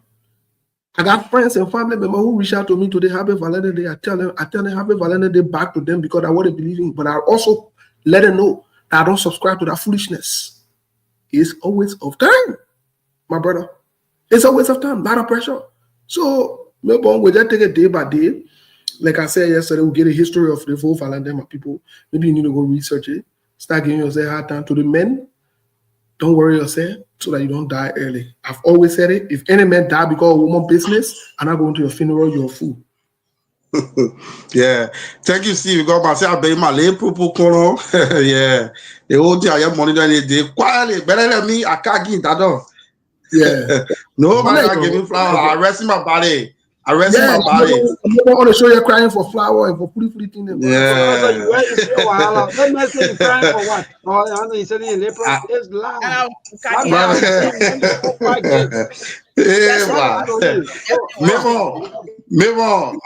I got friends and family members who reach out to me today, happy Valentine Day. I tell them happy Valentine Day back to them because I want to believe in, but I also let them know that I don't subscribe to that foolishness. It's a waste of time, my brother. It's a waste of time, a lot of pressure. So maybe we just take it day by day. Like I said yesterday, we get a history of the whole Valentine, my people. Maybe you need to go research it. Start giving yourself a hard time. To the men, don't worry yourself so that you don't die early. I've always said it. If any man die because of woman business, I'm not going to your funeral, you're a fool.
Yeah. Thank you, Steve. God, I say, I bet my lay purple corner. Yeah. The whole day I have money than they quietly better than me. I can't get that done.
Yeah.
Nobody can give me flower. I rest in my body. I rest in my body.
I'm not going to show you crying for flower and for pretty things.
Yeah.
Let me say you crying for what? Oh, I know you said in April. It's loud.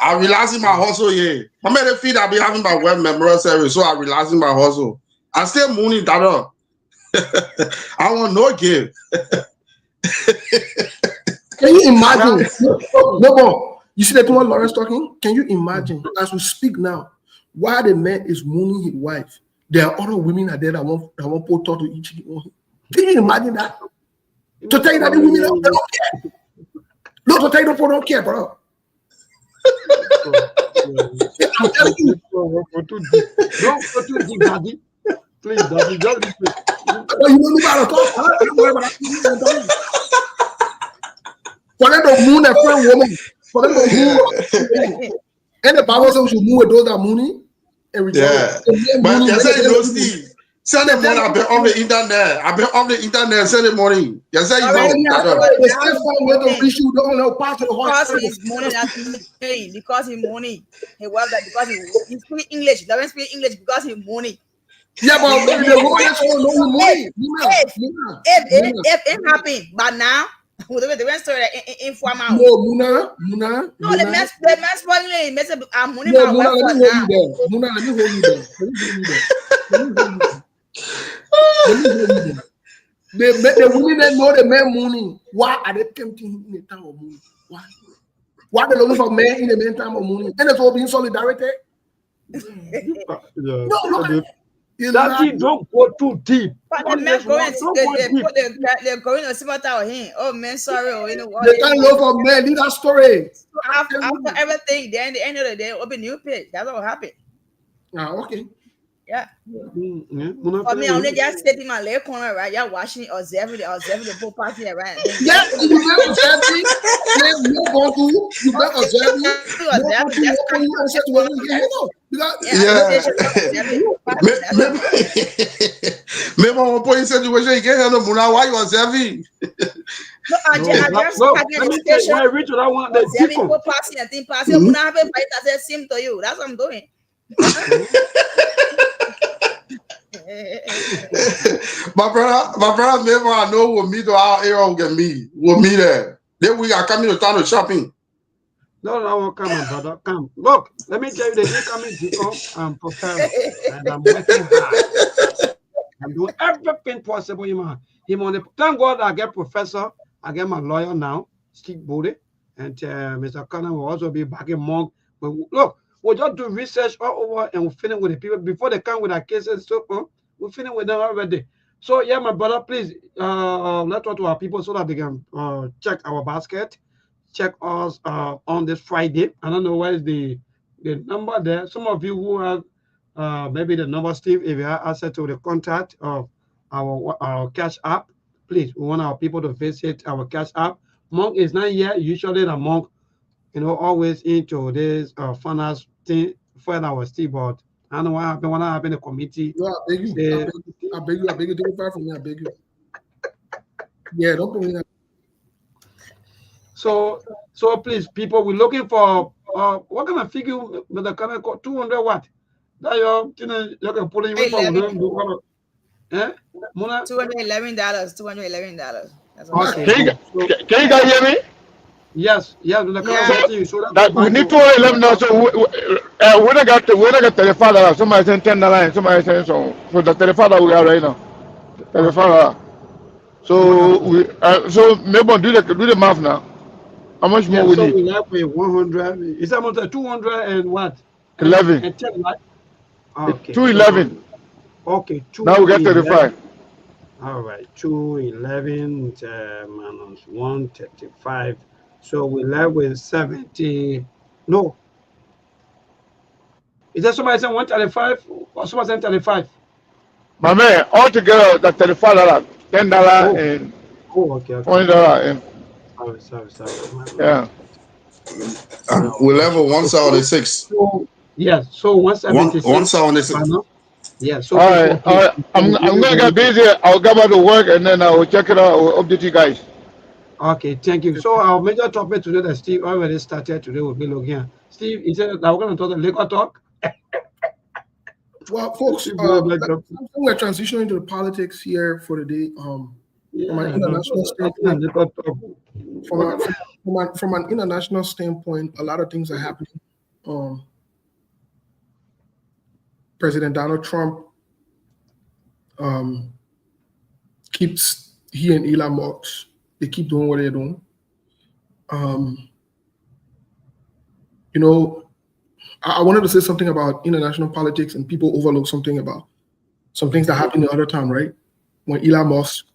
I realizing my hustle here. I made a feed I be having my web memorial service, so I realizing my hustle. I still mooning that up. I want no give.
Can you imagine? No, you see that one Lawrence talking? Can you imagine as we speak now, while the man is mooning his wife, there are other women out there that want put to each other. Can you imagine that? To tell you that the women don't care. No, to tell you the people don't care, bro. I'm telling you.
Don't go too deep, daddy. Please, daddy, just be quick.
You know about to talk. For them to moon a friend woman, for them to moon, and the Bible says we should move with those that mooning.
Yeah, but you say no, Steve. Sunday morning, I've been on the internet. I've been on the internet Sunday morning. You say you know.
Because he's mourning, because he's mourning. He was that because he speak English. Doesn't speak English because he's mourning.
Yeah, but the woman
if it happened, but now. The rest story informal.
No,
Muna. No, the mess spoiling. I'm money.
No, Muna, let me hold you there. Muna, let me hold you there. The women that know the man money. Why are they tempting him in the time of money? Why? Why they looking for men in the main time of money? And it's all being solidarity. No.
Daddy, don't go too deep.
But the men they're going to see what I him. Oh man, sorry. Oh, you know what?
They can't look for men. Leave that story.
So after everything, then the end of the day, open new page. That's what happened.
Okay.
Yeah. For me, I only just stayed in my leg corner, right? You're watching, observing the whole party, right?
Yeah, you better observe it. You better observe
it. Maybe one point situation you get here, no Muna, why you observing?
No, I just
I reach what I want. The
people passing and thing passing. Muna have a fight that seem to you. That's what I'm doing.
my brother, never I know will meet to our area will get me. Will meet there. Then we are coming to town to shopping.
No, I won't come, brother. Come. Look, let me tell you the incoming Jacob. I'm preparing. And I'm working hard. I'm doing everything possible in my thank God I get professor, I get my lawyer now, Steve Bode, and Mr. Connor will also be back in Monk. But look, we'll just do research all over and we'll finish with the people before they come with our cases. So we'll finish with them already. So yeah, my brother, please let's talk to our people so that they can check our basket, check us on this Friday. I don't know where is the number there. Some of you who have maybe the number, Steve, if you have access to the contact of our cash app, please, we want our people to visit our cash app. Monk is not here. Usually the Monk, always into this finance thing for our Steve, but I don't know what happened when I happened in the committee.
No, I beg you. I beg you. Don't fire from me. I beg you. Yeah, don't put me.
So please, people, we're looking for what kind of figure with the kind of 200 what? That you can put in with eh? Mona?
$211. $211. That's what
Okay,
I'm
Can
saying.
you, can you guys hear me?
yes, with the
Yeah.
kind of so that
That we need 211 now. So when I got $35, somebody sent $10, and somebody sent so the $35 we got right now. $35. So we so maybe do the math now. How much more
yeah,
we
so
need?
we have with 100. It's almost 200 and what?
11.
And 10, right? Okay,
211.
okay,
Now we got
211.
35.
All right, 211 minus 135. So we left with 70. No, is that somebody saying 135 or somebody saying 35?
My man, altogether that's $35, $10
Oh,
and
okay.
$20 and
Sorry.
yeah.
We level 176.
So, yes, so 176.
176.
Yeah, so
All
people,
right, all
please.
right. I'm gonna get busy. I'll go back to work and then I will check it out. I will update you guys.
Okay, thank you. So our major topic today that Steve already started today will be looking at. Steve, he said that we're going to talk the liquor talk.
Well, folks,
Steve,
we're transitioning to the politics here for the day. From an international standpoint, from an international standpoint, a lot of things are happening. President Donald Trump keeps he and Elon Musk. They keep doing what they're doing. You know, I wanted to say something about international politics, and people overlook something about some things that happened the other time, right? When Elon Musk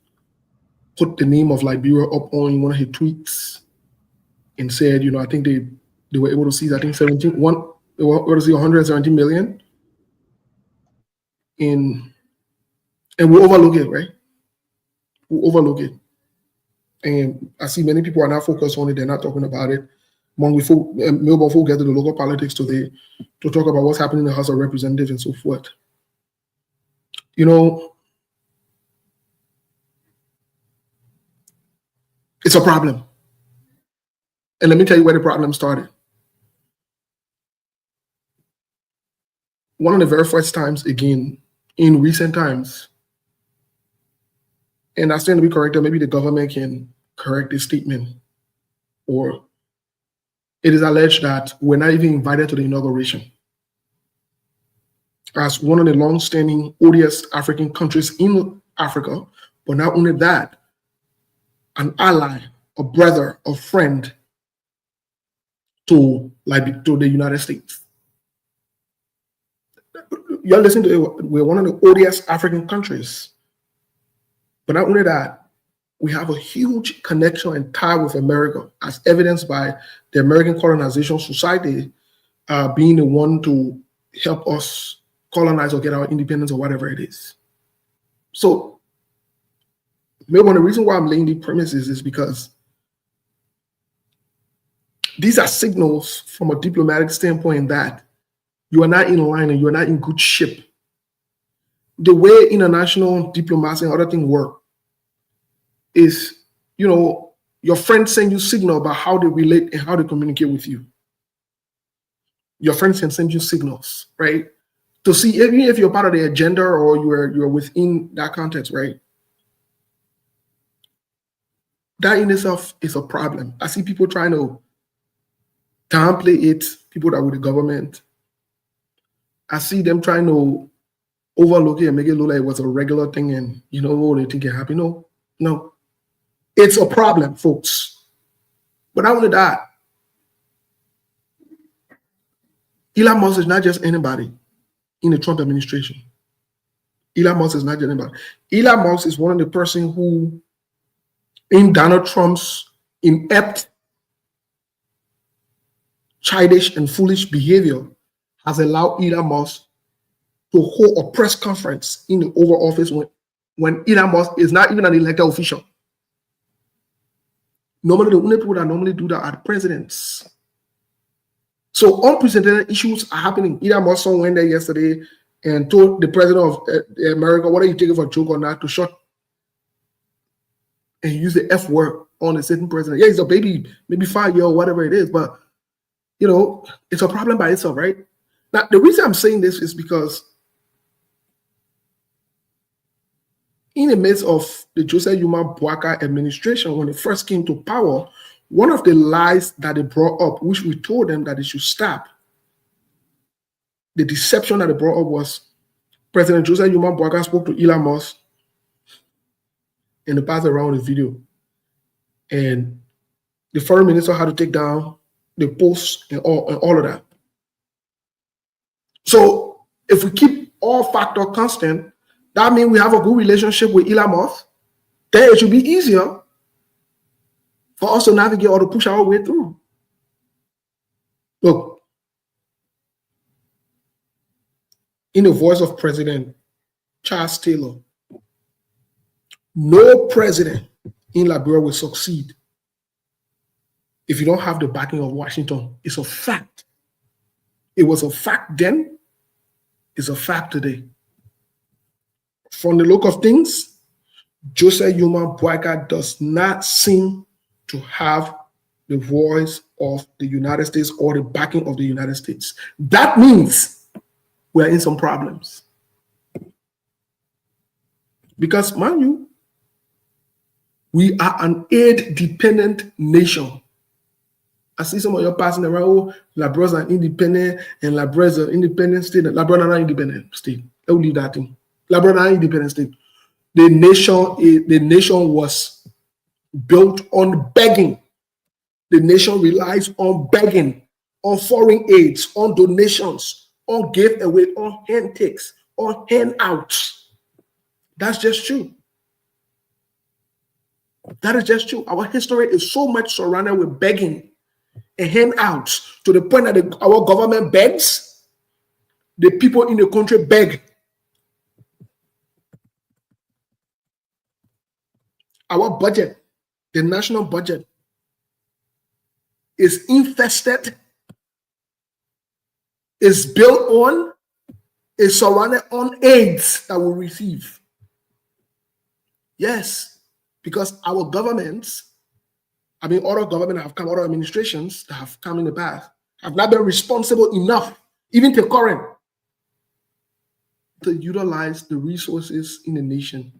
put the name of Liberia up on one of his tweets and said, I think they were able to seize, I think 117 million. And we overlook it, right? We overlook it. And I see many people are not focused on it. They're not talking about it. When we Melbourne get to the local politics today to talk about what's happening in the House of Representatives and so forth. It's a problem. And let me tell you where the problem started. One of the very first times, again, in recent times, and I stand to be corrected, maybe the government can correct this statement, or it is alleged that we're not even invited to the inauguration. As one of the long-standing oldest African countries in Africa, but not only that, an ally, a brother, a friend to the United States. You're listening to it, we're one of the oldest African countries. But not only that, we have a huge connection and tie with America, as evidenced by the American Colonization Society being the one to help us colonize or get our independence or whatever it is. So maybe one of the reasons why I'm laying these premises is because these are signals from a diplomatic standpoint that you are not in line and you are not in good shape. The way international diplomacy and other things work is, your friends send you signal about how they relate and how they communicate with you. Your friends can send you signals, right? To see even if you're part of the agenda or you're within that context, right? That in itself is a problem. I see people trying to downplay it, people that are with the government. I see them trying to overlook it and make it look like it was a regular thing and, they think it happened. No. It's a problem, folks. But not only that, Elon Musk is not just anybody in the Trump administration. Elon Musk is not just anybody. Elon Musk is one of the person who, in Donald Trump's inept, childish, and foolish behavior, has allowed Elon Musk to hold a press conference in the Oval Office when Elon Musk is not even an elected official. Normally, the only people that normally do that are the presidents. So unprecedented issues are happening. Elon Musk went there yesterday and told the president of America, whether you take it for a joke or not, to shut and use the F word. on a certain president. Yeah, he's a baby, maybe 5 year or whatever it is, but you know, it's a problem by itself, right? Now, the reason I'm saying this is because in the midst of the Joseph Yuma Boakai administration, when it first came to power, one of the lies that they brought up, which we told them that they should stop, the deception that they brought up was President Joseph Yuma Boakai spoke to Elon Musk and they passed around the video. And the foreign minister had to take down the posts and all of that. So if we keep all factor constant, that means we have a good relationship with Elon Musk, then it should be easier for us to navigate or to push our way through. Look, in the voice of President Charles Taylor, no president in Liberia will succeed if you don't have the backing of Washington. It's a fact. It was a fact then, it's a fact today. From the look of things, Joseph Yuma Boakai does not seem to have the voice of the United States or the backing of the United States. That means we're in some problems. Because, mind you, we are an aid-dependent nation. I see some of you passing around, oh, Liberia is an independent, and Liberia is an independent state. Liberia is not an independent state. I will leave that thing. Liberia is not an independent state. The nation was built on begging. The nation relies on begging, on foreign aids, on donations, on giveaway, on handtakes, on handouts. That's just true. That is just true. Our history is so much surrounded with begging and handouts to the point that our government begs, the people in the country beg. Our budget, the national budget, is infested, is built on, is surrounded on aids that we receive. Yes, because our governments, I mean, other governments have come, other administrations that have come in the past, have not been responsible enough, even to current, to utilize the resources in the nation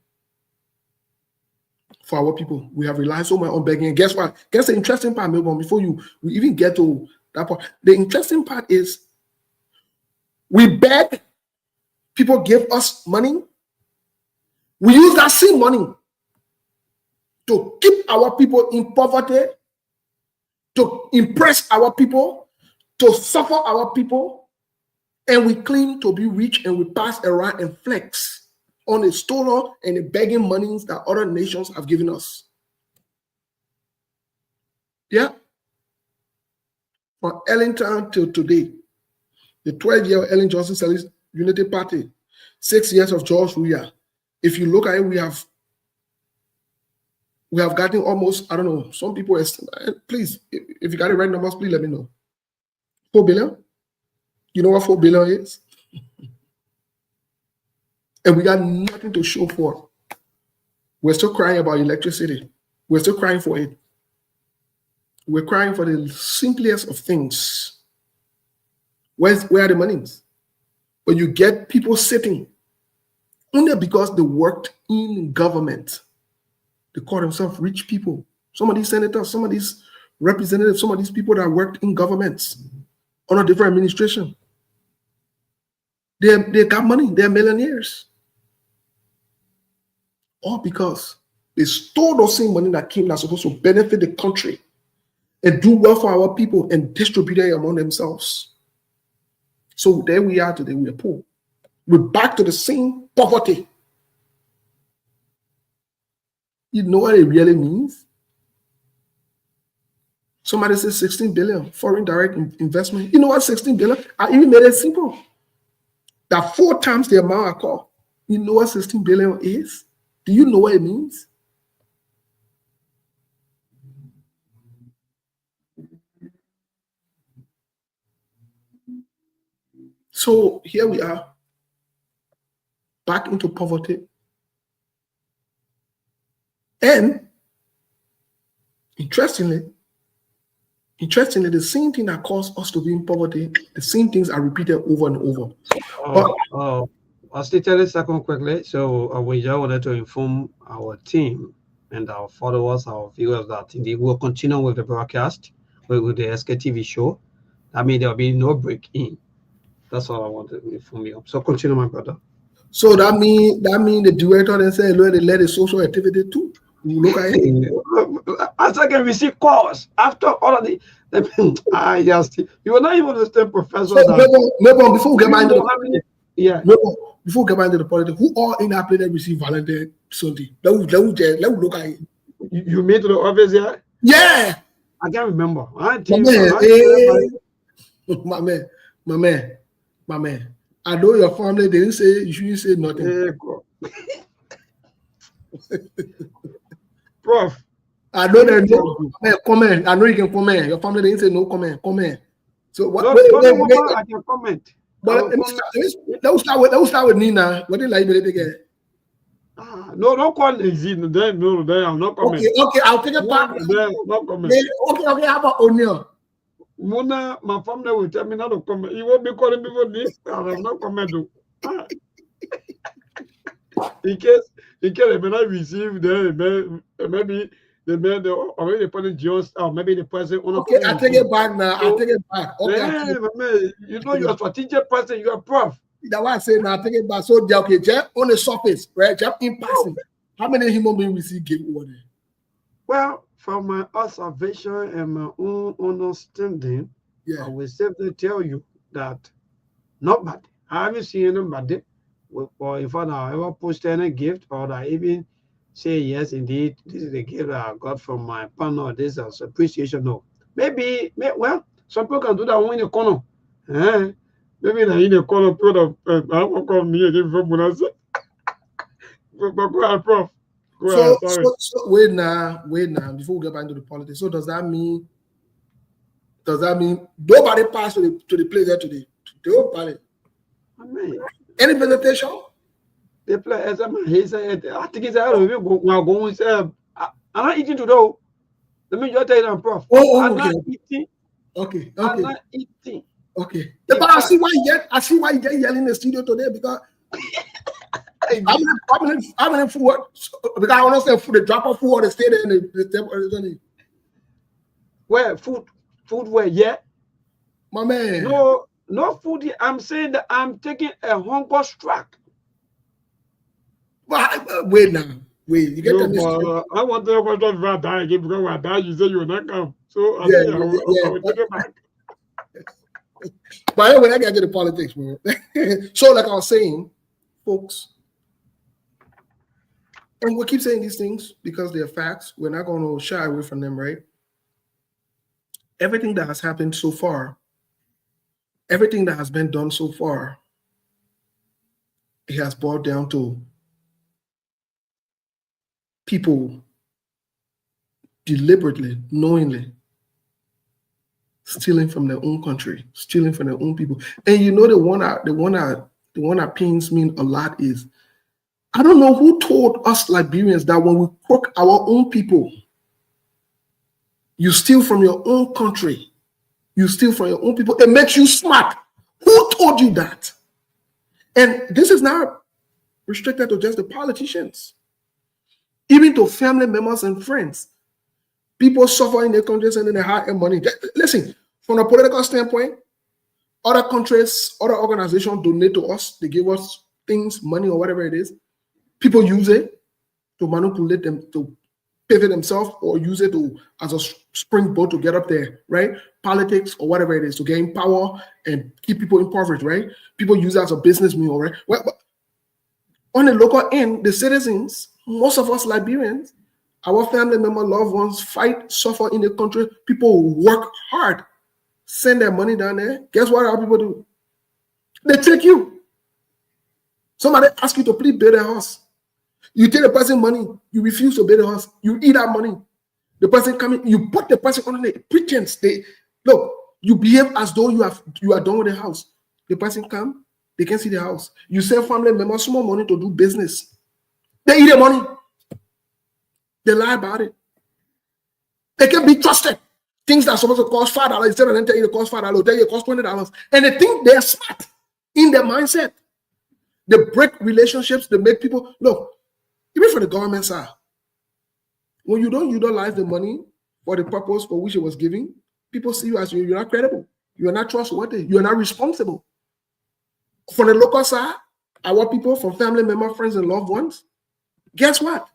for our people. We have relied so much on begging. And guess what? Guess the interesting part, Melbourne, before we even get to that part. The interesting part is we beg, people give us money. We use that same money to keep our people in poverty, to impress our people, to suffer our people, and we claim to be rich and we pass around and flex on the stolen and the begging monies that other nations have given us. Yeah. From Ellington till today, the 12-year Ellen Johnson Sirleaf Unity Party, 6 years of George Weah. If you look at it, we have gotten almost, I don't know, some people, please, if you got the right numbers, please let me know. 4 billion? You know what 4 billion is? And we got nothing to show for. We're still crying about electricity. We're still crying for it. We're crying for the simplest of things. Where are the monies? But you get people sitting only because they worked in government. They call themselves rich people. Some of these senators, some of these representatives, some of these people that worked in governments on a different administration. They got money. They're millionaires. All because they stole those same money that came that's supposed to benefit the country and do well for our people and distribute it among themselves. So there we are today. We are poor. We're back to the same poverty. You know what it really means? Somebody says 16 billion foreign direct investment. You know what 16 billion? I even made it simple. That 4 times the amount I call. You know what 16 billion is? Do you know what it means? So here we are, back into poverty. And Interestingly, the same thing that caused us to be in poverty, the same things are repeated over and over. But
I'll still tell you second quickly. So we just wanted to inform our team and our followers, our viewers that indeed we'll continue with the broadcast with the Sktv show. I mean, there'll be no break in. That's all I want to inform you. So continue, my brother.
so that mean the director then say they let the social activity too. You look at it.
As I can receive calls after all of the I just you will not even understand, Professor.
So maybe before we get back into the before we get back into the politics, who all in that play that receive Valentine Sunday? Let me look at it.
You made to the office, yeah?
Yeah.
I can't remember.
My man. I know your family, they didn't say you shouldn't say nothing.
Prof.
I know there's no comment. I know you can comment. Your family didn't say no comment. Comment. So what?
I can comment.
But let's start with Nina. What did like to get?
No, don't call easy. Then I'm not comment.
Okay, I'll take it back.
No comment.
Okay. How about O'Neill?
Mona, my family will tell me not to comment. You won't be calling me for this. I'm not commenting. In case they may not receive, then maybe they already put in just maybe the president.
Okay, I take it back now. I take it back. Okay,
man, you know you're a strategic person. You're a prof.
That's why I say now. I take it back. So okay, just on the surface, right? Just in passing, how many human beings we see give over there?
Well, from my observation and my own understanding, I will simply tell you that nobody. I haven't seen anybody, or in fact, I ever post any gift, or I even say yes, indeed, this is the gift that I got from my partner. This is appreciation. No, maybe some people can do that one in the corner. Maybe in the corner, I won't come me again from when I say, but go ahead, Prof.
So wait now, before we get back into the politics. So does that mean nobody passed to the place there today? Nobody.
I mean,
any visitation?
They play as he said, I think it's out of it. I'm not eating today. Let me just tell you, Prof. I'm not eating.
Okay.
I'm not eating.
Okay. But I see why you get yelling in the studio today because I'm in food because I understand food, the drop of food or the stay there in the
where food where
my man.
No food. I'm saying that I'm taking a hunger strike.
Wait now. Wait, you get
I want to know about that die again because when I die, you say you will not come. So I will take it back.
But anyway, I get to the politics, bro. So, like I was saying, folks, and we keep saying these things because they're facts. We're not going to shy away from them, right? Everything that has happened so far, everything that has been done so far, it has boiled down to people deliberately, knowingly stealing from their own country, stealing from their own people. And you know the one that pains me a lot is I don't know who told us Liberians that when we cook our own people, you steal from your own country, you steal from your own people. It makes you smart. Who told you that? And this is not restricted to just the politicians, even to family members and friends. People suffer in their countries and they hire money. Listen, from a political standpoint, other countries, other organizations donate to us. They give us things, money, or whatever it is. People use it to manipulate them, to pivot themselves, or use it as a springboard to get up there, right? Politics or whatever it is, to gain power and keep people impoverished, right? People use it as a business meal, right? Well, but on the local end, the citizens, most of us Liberians, our family members, loved ones fight, suffer in the country. People work hard, send their money down there. Guess what our people do? They trick you. Somebody ask you to please build a house. You take the person money, you refuse to build a house, you eat that money. The person coming, you put the person on the pretense. You behave as though you are done with the house. The person come, they can see the house. You send family members small money to do business. They eat the money. They lie about it. They can be trusted. Things that are supposed to cost $5 instead of them telling you it costs $5, tell you it costs $20. And they think they're smart in their mindset. They break relationships, they make people look, even for the government side. When you don't utilize the money for the purpose for which it was given, people see you as you're not credible, you're not trustworthy, you're not responsible. From the local side, our people, from family members, friends, and loved ones, guess what?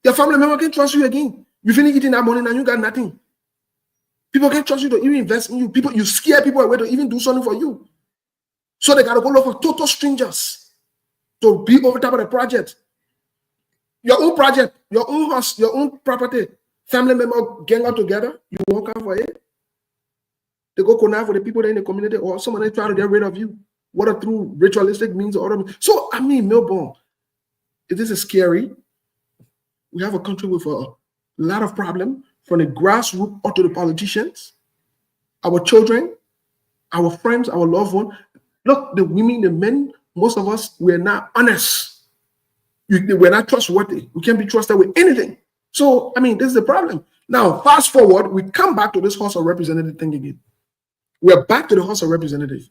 Your family member can trust you again. You finish eating that money and you got nothing. People can trust you to even invest in you. People, you scare people away to even do something for you. So they gotta go look for total strangers to be over top of the project. Your own project, your own house, your own property, family member gang out together, you won't come for it. They go connive with the people in the community, or someone try to get rid of you, whether through ritualistic means or other means. So, I mean, Melbourne, this is scary. We have a country with a lot of problems, from the grassroots up to the politicians, our children, our friends, our loved ones. Look, the women, the men, most of us, we're not honest. We're not trustworthy. We can't be trusted with anything. So, I mean, this is the problem. Now, fast forward, we come back to this House of Representatives thing again. We're back to the House of Representatives.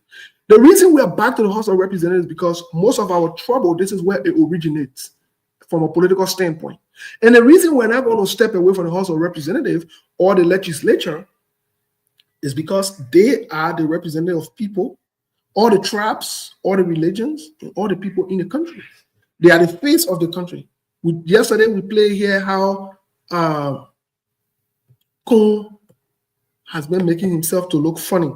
The reason we're back to the House of Representatives is because most of our trouble, this is where it originates from a political standpoint. And the reason we're not going to step away from the House of Representatives or the legislature is because they are the representative of people, all the tribes, all the religions, and all the people in the country. They are the face of the country. Yesterday, we played here how Kung has been making himself to look funny.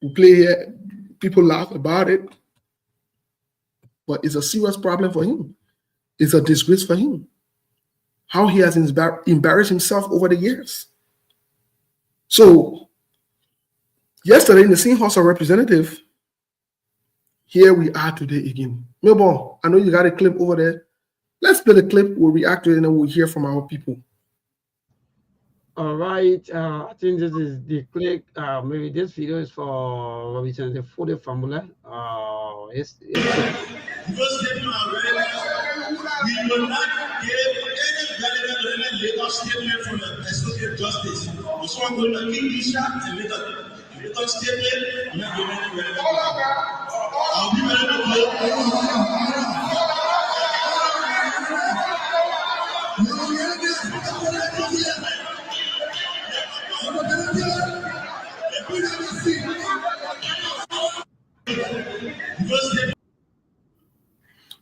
We play here, people laugh about it, but it's a serious problem for him. It's a disgrace for him. How he has embarrassed himself over the years. So, yesterday in the same House of Representatives, here we are today again. Melbourne, I know you got a clip over there. Let's play the clip, we'll react to it, and then we'll hear from our people.
All right, I think this is the clip. Maybe this video is for Representative for the formula. Yes.
We will not give any legal statement from the Associate Justice. So I'm going to keep this shot and make a legal statement. I'm not giving any relevant. I'll be ready to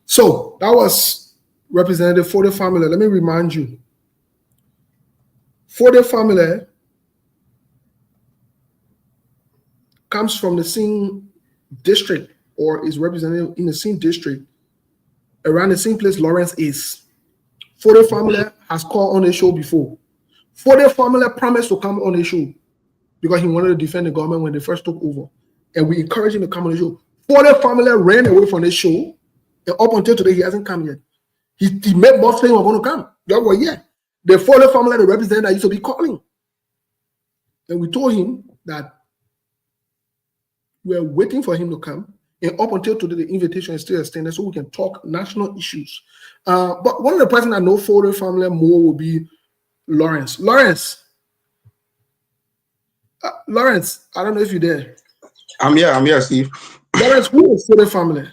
So that was Representative for the family. Let me remind you, for the family comes from the same district, or is represented in the same district, around the same place Lawrence is. For the family has called on the show before. For the family promised to come on the show because he wanted to defend the government when they first took over. And we encouraged him to come on the show. For the family ran away from the show. And up until today, he hasn't come yet. He made both saying we're going to come. That was, yeah. The Fowler family, the representative that used to be calling. And we told him that we're waiting for him to come. And up until today, the invitation is still extended so we can talk national issues. But one of the person I know Fowler family more will be Lawrence. Lawrence, I don't know if you're there.
I'm here, Steve.
Lawrence, who is Fowler family?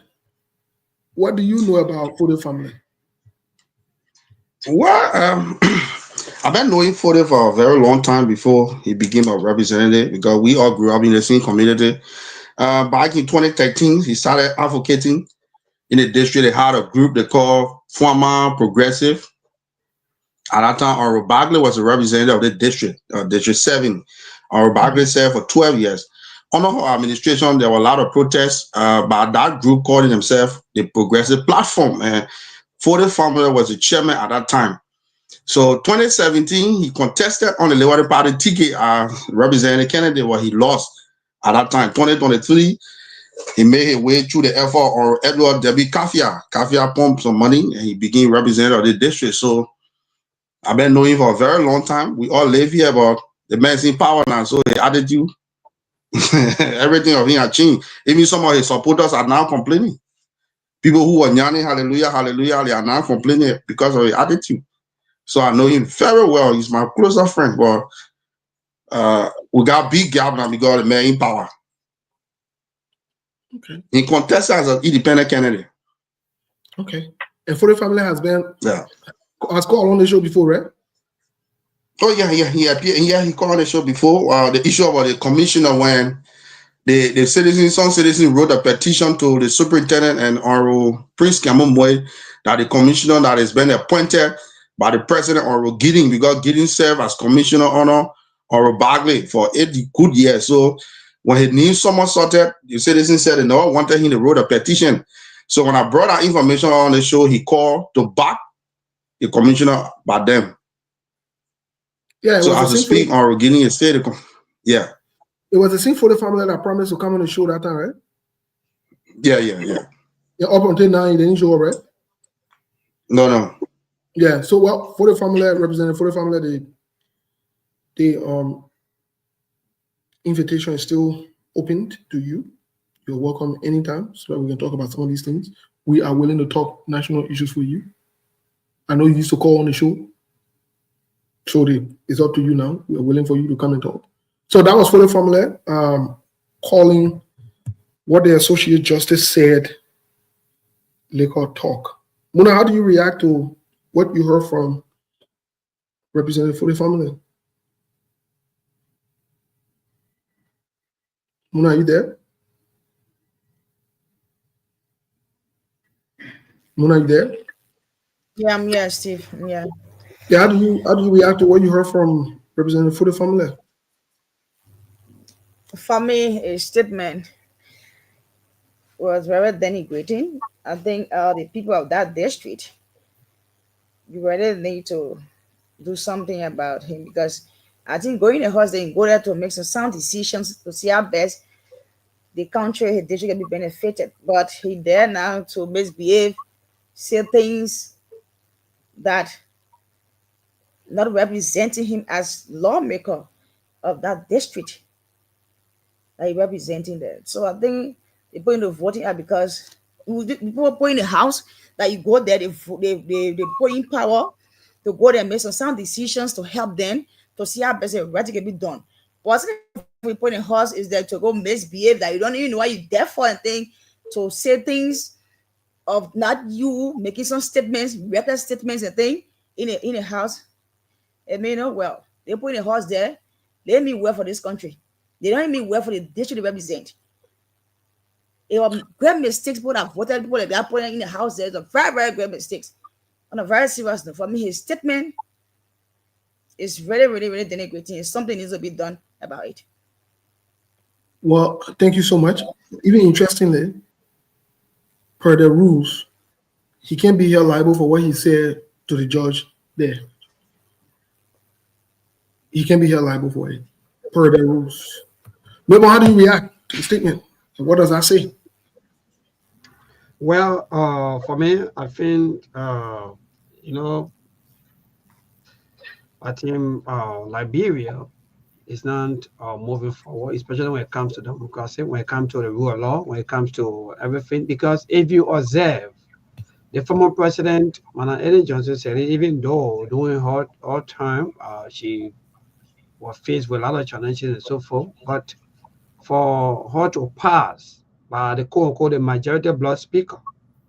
What do you know about Fowler family?
Well, I've been knowing Fode for a very long time before he became a representative because we all grew up in the same community. Back in 2013, he started advocating in the district. They had a group they called Former Progressive. At that time, Honorable Bagley was a representative of the district, District 7. Honorable Bagley served for 12 years. Under her administration, there were a lot of protests by that group calling themselves the Progressive Platform. And Fode family was the chairman at that time. So 2017, he contested on the Liberal Party ticket representing Kennedy, where he lost at that time. 2023, he made his way through the effort on Edward W. Kafia. Kafia pumped some money and he became representative of the district. So I've been knowing him for a very long time. We all live here, but the man's in power now, so the attitude, everything of him has changed. Even some of his supporters are now complaining. People who were yanning hallelujah, hallelujah, they are now complaining because of his attitude. So I know him very well. He's my closer friend. But we got big gap now because the man in power.
Okay.
He contested as an independent candidate.
Okay. And for the family has called on the show before, right?
Oh yeah, he appeared. Yeah, he called on the show before. The issue about the commissioner when some citizens wrote a petition to the superintendent and Honorable Prince Kamumboy that the commissioner that has been appointed by the president Honorable Gidding, because Gidding served as commissioner under Honorable Bagley for 8 good years. So when he needs someone sorted, the citizens said they never wanted him to wrote a petition. So when I brought that information on the show, he called to back the commissioner by them.
Yeah,
so as to speak, Honorable Gidding is said, yeah.
It was the same for the family that promised to come on the show that time, right?
Yeah.
Yeah, up until now, he didn't show up, right?
No.
Yeah, so well, for the family represented, for the family, the invitation is still open to you. You're welcome anytime so that we can talk about some of these things. We are willing to talk national issues with you. I know you used to call on the show. So it's up to you now. We are willing for you to come and talk. So that was for the family calling what the Associate Justice said, liquor talk. Muna, how do you react to what you heard from Representative for the family? Muna, are you there? Muna, are you there?
Yeah, I'm here, Steve. Yeah.
Yeah, how do you react to what you heard from Representative for the family?
For me, a statement was very denigrating. I think the people of that district, you really need to do something about him, because I think going to house, they go there to make some sound decisions to see how best the country, his district can be benefited. But he there now to misbehave, say things that not representing him as lawmaker of that district. That he representing there. So I think they put in the voting out because people put in the house that you go there, they put in power to go there and make some sound decisions to help them to see how best the right can be done. But if we put in the house is there to go misbehave, that you don't even know why you're there for, and thing to say things of not you making some statements, reckless statements and thing in a house. It may not well. They put in a house there, they mean well for this country. They don't mean well for the district they represent. It was great mistakes. People that voted, people that got put in the house there, it's a very, very great mistakes. On a very serious note, for me, his statement is really, really, really denigrating. Something needs to be done about it.
Well, thank you so much. Even interestingly, per the rules, he can't be held liable for what he said to the judge there. He can be held liable for it, per the rules. Memo, how do you react to the statement? What does that say?
Well, for me, I think, I think Liberia is not moving forward, especially when it comes to democracy, when it comes to the rule of law, when it comes to everything. Because if you observe, the former president, Madam Ellen Johnson, said it, even though during her time, she was faced with a lot of challenges and so forth, but for her to pass by the quote-unquote the majority blood speaker,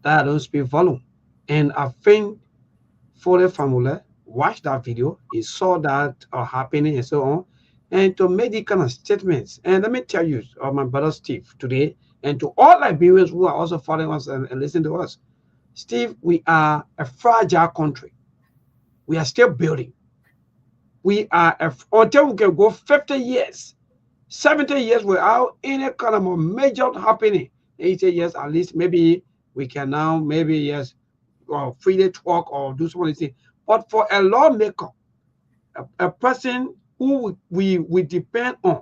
that don't speak volume. And I think for the family, watch that video, he saw that happening and so on, and to make these kind of statements. And let me tell you, my brother Steve, today, and to all Liberians who are also following us and listening to us, Steve, we are a fragile country. We are still building. We are, until we can go 50 years, 70 years without any kind of a major happening. 80 years at least, maybe we can now, maybe yes, freely talk or do some of these things. But for a lawmaker, a person who we depend on,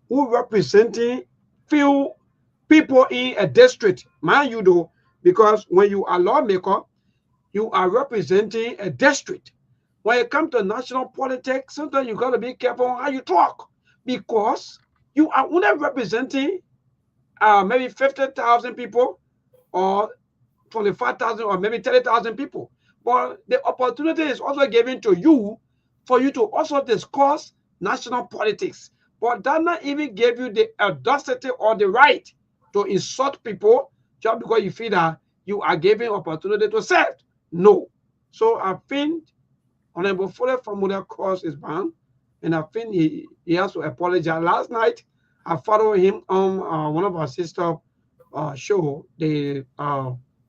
who representing few people in a district, mind you though, because when you are a lawmaker, you are representing a district. When it comes to national politics, sometimes you got to be careful on how you talk, because you are only representing maybe 50,000 people or 25,000 or maybe 30,000 people. But the opportunity is also given to you for you to also discuss national politics. But that not even give you the audacity or the right to insult people just because you feel that you are given opportunity to serve. No. So I think Honorable Fuller Formula cross is bound, and I think he has to apologize. Last night, I followed him on one of our sister show, the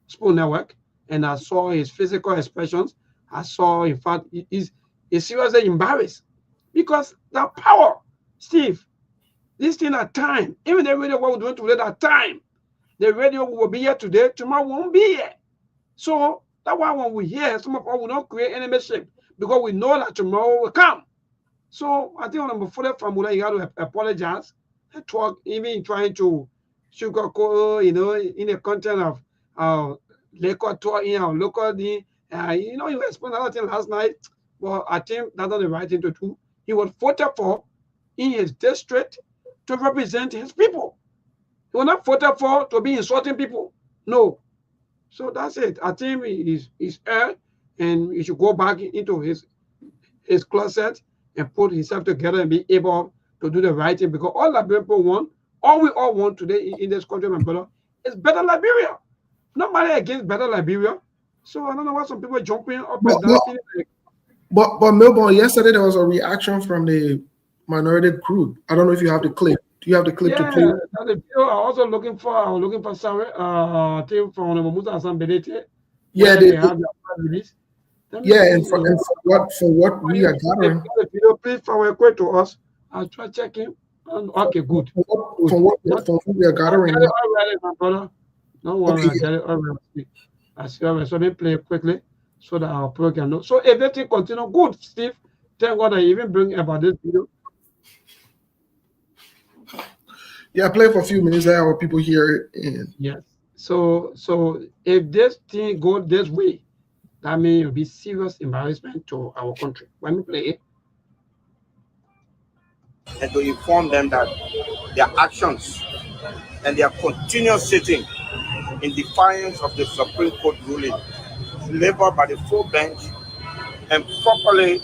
Spoon Network, and I saw his physical expressions. I saw, in fact, he's seriously embarrassed because the power, Steve, this thing at time, even the radio what we're doing today at time, the radio will be here today, tomorrow won't be here. So that's why when we hear, some of us will not create any mistake because we know that tomorrow will come. So I think on the further formula, you have to apologize. Talk, even trying to sugarcoat, in the content of local tour in our local thing. You explained a lot of things last night, but I think that's not the right thing to do. He was voted for in his district to represent his people. He was not voted for to be insulting people. No. So that's it. I think he's air, and he should go back into his closet and put himself together and be able to do the right thing, because all that people want, all we all want today in this country, my brother, is better Liberia. Nobody against better Liberia. So I don't know why some people jumping up and down.
But Melbourne, yesterday there was a reaction from the minority group. I don't know if you have the clip. Do you have the clip to play?
I was also looking for Sarah, team from Musa Hassan Bedete.
Yeah,
they have their release.
Yeah, and for what we are gathering.
Please forward quick to us. I'll try checking. Okay, good.
From what we are gathering.
I get it already, my brother. Don't worry, okay. I get it already. I see already. So let me play it quickly so that our program can know. So everything continue good, Steve. Thank God I even bring about this video.
Yeah, play for a few minutes. There are people here. And
yes. So if this thing go this way, that means it'll be serious embarrassment to our country. Let me play it.
And to inform them that their actions and their continuous sitting in defiance of the Supreme Court ruling, delivered by the full bench and properly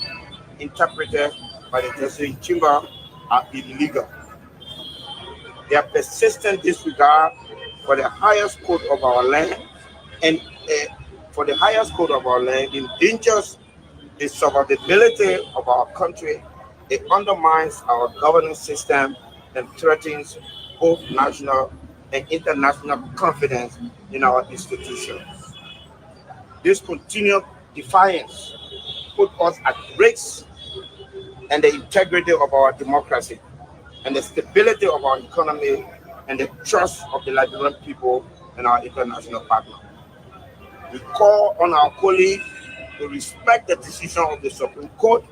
interpreted by the Justice Chamber, are illegal. Their persistent disregard for the highest court of our land endangers the survivability of our country. It undermines our governance system and threatens both national and international confidence in our institutions. This continued defiance put us at risk and the integrity of our democracy and the stability of our economy and the trust of the Liberian people and our international partners. We call on our colleagues to respect the decision of the Supreme Court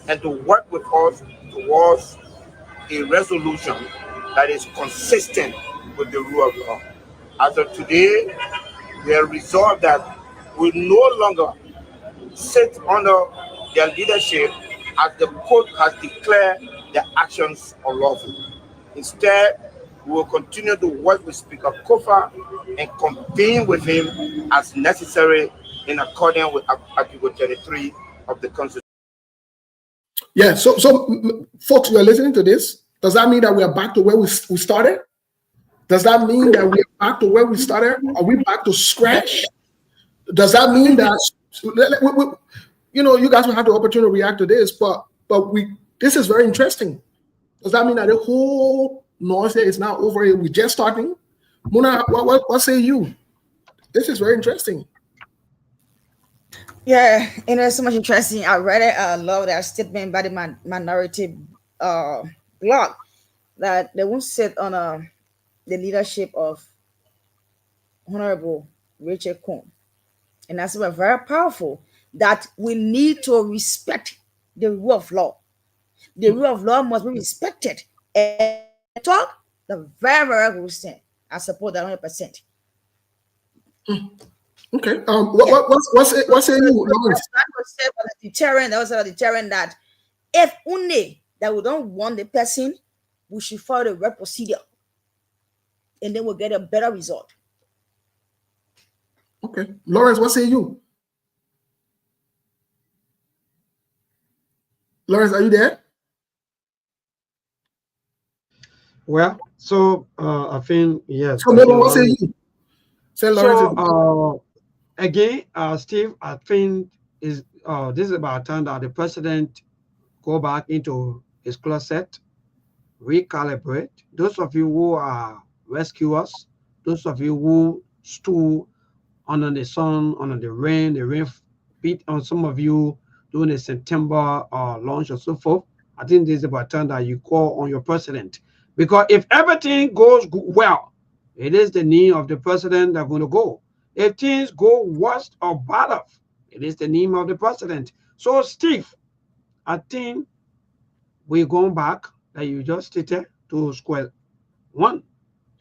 and to work with us towards a resolution that is consistent with the rule of law. As of today, we are resolved that we no longer sit under their leadership as the court has declared their actions unlawful. Instead, we will continue to work with Speaker Kofa and convene with him as necessary in accordance with Article 33 of the Constitution.
Yeah, so folks, we are listening to this. Does that mean that we are back to where we started? Does that mean that we are back to where we started? Are we back to scratch? Does that mean that you guys will have the opportunity to react to this, but this is very interesting. Does that mean that the whole North is now over here? We're just starting. Muna, what say you? This is very interesting.
Yeah, it's so much interesting. I read it. I love that statement by the minority blog that they won't sit on the leadership of Honorable Rachel Cohn. And that's very powerful, that we need to respect the rule of law. The rule of law must be respected. And talk the very, very good thing. I support that 100%.
Okay. What's say you?
That was a deterrent that if only that we don't want the person, we should follow the right procedure, and then we'll get a better result.
Okay, Lawrence, what say you? Lawrence, are you there?
Well, so I think yes.
So,
I
maybe
think
what say
Lawrence.
you? Say Lawrence is.
So again, Steve, I think is this is about time that the president go back into his closet, recalibrate. Those of you who are rescuers, those of you who stood under the sun, under the rain beat on some of you during the September launch or so forth. I think this is about time that you call on your president. Because if everything goes well, it is the name of the president that are going to go. If things go worse or better, it is the name of the president. So, Steve, I think we're going back, that you just stated, to square one.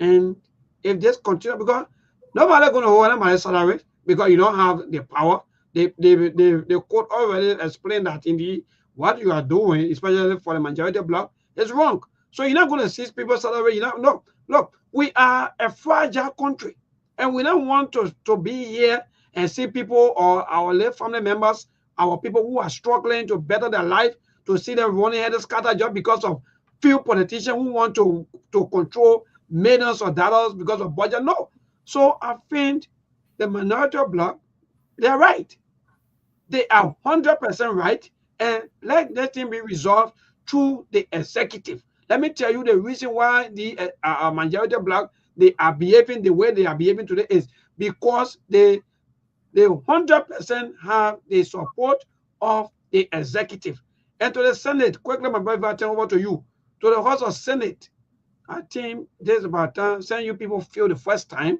And if this continue, because nobody going to hold anybody's salary because you don't have the power. The court already explained that in the what you are doing, especially for the majority bloc, is wrong. So you're not going to seize people's salary. You know, no. Look, we are a fragile country, and we don't want to be here and see people or our late family members, our people who are struggling to better their life, to see them running head scatter just because of few politicians who want to control millions of dollars because of budget. No. So I think the minority bloc, they're right. They are 100% right. And let that thing be resolved through the executive. Let me tell you the reason why the majority bloc, they are behaving the way they are behaving today is because they 100% have the support of the executive. And to the Senate, quickly, my brother, I turn over to you. To the House of Senate, I think there's about time. Some you people feel the first time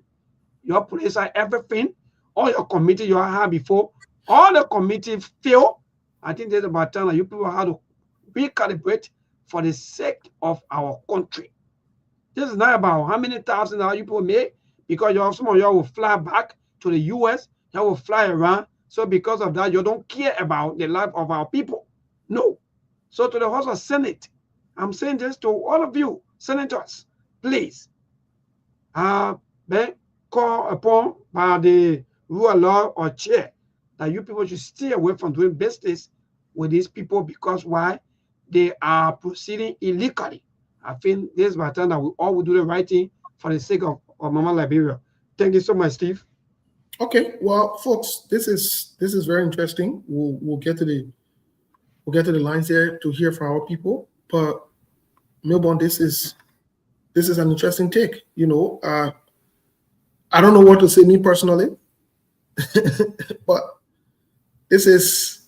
your police are everything, all your committee you have before, all the committee fail. I think there's about time that you people have to recalibrate for the sake of our country. This is not about how many thousand dollars you people make, because you have some of y'all will fly back to the US, you will fly around. So because of that, you don't care about the life of our people. No. So to the House of Senate, I'm saying this to all of you, senators, please, be called upon by the rule of law or chair that you people should stay away from doing business with these people, because why? They are proceeding illegally. I think this is my time that we all will do the right thing for the sake of Mama Liberia. Thank you so much, Steve.
Okay, well, folks, this is very interesting. We'll get to the lines there to hear from our people. But Melbourne, this is an interesting take. You know, I don't know what to say, me personally, but this is